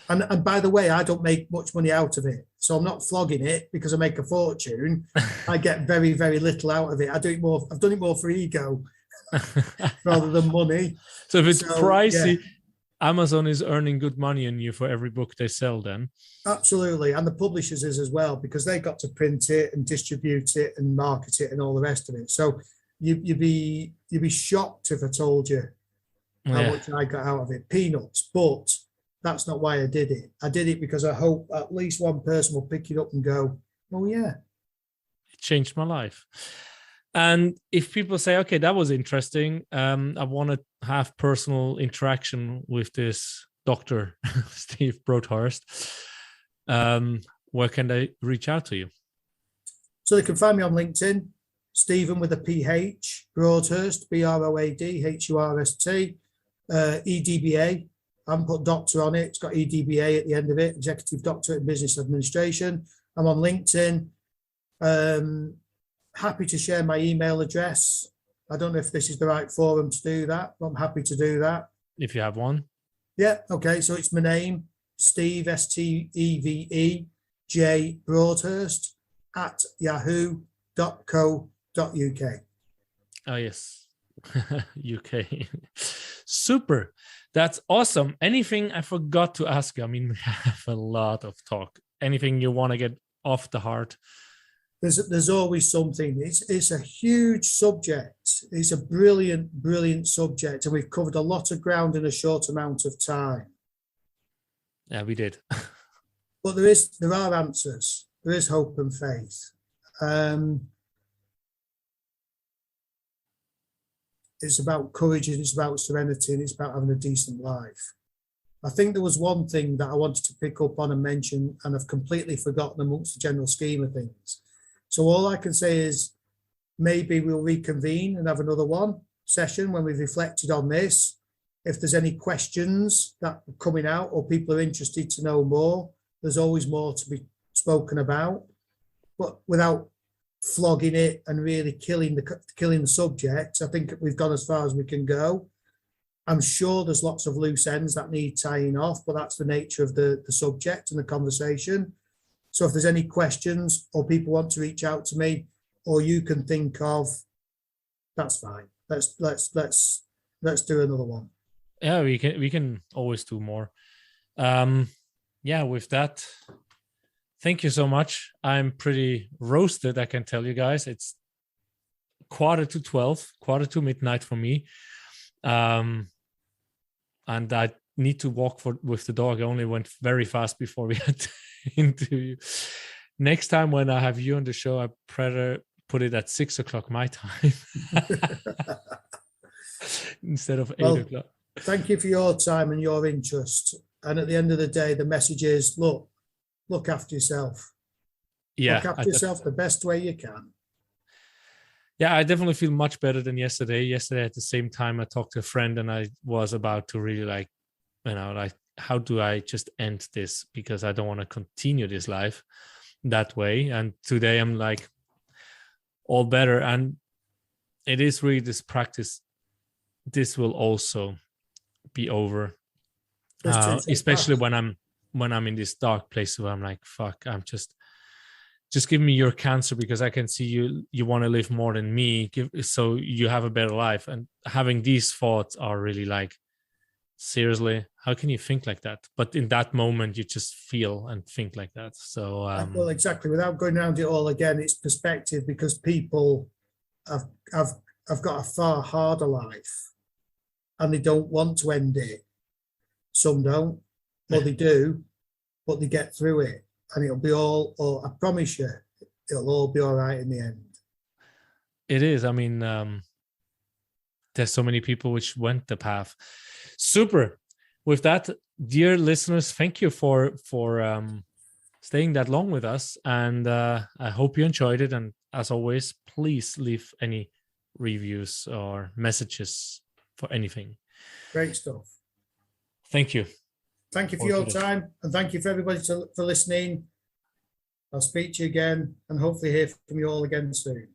[SPEAKER 2] And by the way, I don't make much money out of it, so I'm not flogging it because I make a fortune. I get very, very little out of it. I've done it more for ego. rather than money.
[SPEAKER 1] So if it's pricey,
[SPEAKER 2] yeah.
[SPEAKER 1] Amazon is earning good money on you for every book they sell then.
[SPEAKER 2] Absolutely. And the publishers is as well, because they got to print it and distribute it and market it and all the rest of it. So you'd be shocked if I told you how much I got out of it. Peanuts. But that's not why I did it. I did it because I hope at least one person will pick it up and go, oh yeah.
[SPEAKER 1] It changed my life. And if people say, okay, that was interesting, I want to have personal interaction with this Dr. Steve Broadhurst, where can they reach out to you?
[SPEAKER 2] So they can find me on LinkedIn, Stephen with a PH, Broadhurst, Broadhurst, EDBA. I haven't put doctor on it. It's got EDBA at the end of it, Executive Doctorate in Business Administration. I'm on LinkedIn. Happy to share my email address. I don't know if this is the right forum to do that, but I'm happy to do that.
[SPEAKER 1] If you have one.
[SPEAKER 2] Yeah, okay. So it's my name, Steve, Steve, J. Broadhurst at yahoo.co.uk.
[SPEAKER 1] Oh, yes. UK. Super. That's awesome. Anything I forgot to ask you? I mean, we have a lot of talk. Anything you want to get off the heart?
[SPEAKER 2] There's always something. It's a huge subject. It's a brilliant subject, and we've covered a lot of ground in a short amount of time.
[SPEAKER 1] Yeah, we did.
[SPEAKER 2] But there are answers. There is hope and faith. It's about courage, and it's about serenity, and it's about having a decent life. I think there was one thing that I wanted to pick up on and mention, and I've completely forgotten amongst the general scheme of things. So all I can say is maybe we'll reconvene and have another session when we've reflected on this. If there's any questions that are coming out or people are interested to know more, there's always more to be spoken about, but without flogging it and really killing the subject. I think we've gone as far as we can go. I'm sure there's lots of loose ends that need tying off, but that's the nature of the subject and the conversation. So if there's any questions or people want to reach out to me, or you can think of, that's fine. Let's do another one.
[SPEAKER 1] Yeah, we can always do more. Yeah, with that, thank you so much. I'm pretty roasted, I can tell you guys. It's 11:45, 11:45 midnight for me. And I need to walk with the dog. I only went very fast before we had to interview. Next time when I have you on the show, I better put it at 6 o'clock my time instead of 8 o'clock.
[SPEAKER 2] Thank you for your time and your interest. And at the end of the day, the message is, look after yourself. Yeah, look after yourself the best way you can.
[SPEAKER 1] Yeah, I definitely feel much better than yesterday. Yesterday at the same time, I talked to a friend and I was about to really how do I just end this? Because I don't want to continue this life that way. And today I'm like, all better. And it is really this practice. This will also be over. Especially when I'm in this dark place where I'm like, fuck, I'm just give me your cancer, because I can see you want to live more than me, so you have a better life. And having these thoughts are really like, seriously, how can you think like that? But in that moment, you just feel and think like that. So
[SPEAKER 2] well, exactly. Without going around it all again, it's perspective, because people have got a far harder life, and they don't want to end it. Some don't, or they do, but they get through it, and it'll be all. Or I promise you, it'll all be all right in the end.
[SPEAKER 1] It is. I mean, there's so many people which went the path. Super. With that, dear listeners, thank you for staying that long with us, and I hope you enjoyed it. And as always, please leave any reviews or messages for anything.
[SPEAKER 2] Great stuff.
[SPEAKER 1] Thank you.
[SPEAKER 2] Thank you for your time, and thank you for everybody for listening. I'll speak to you again, and hopefully hear from you all again soon.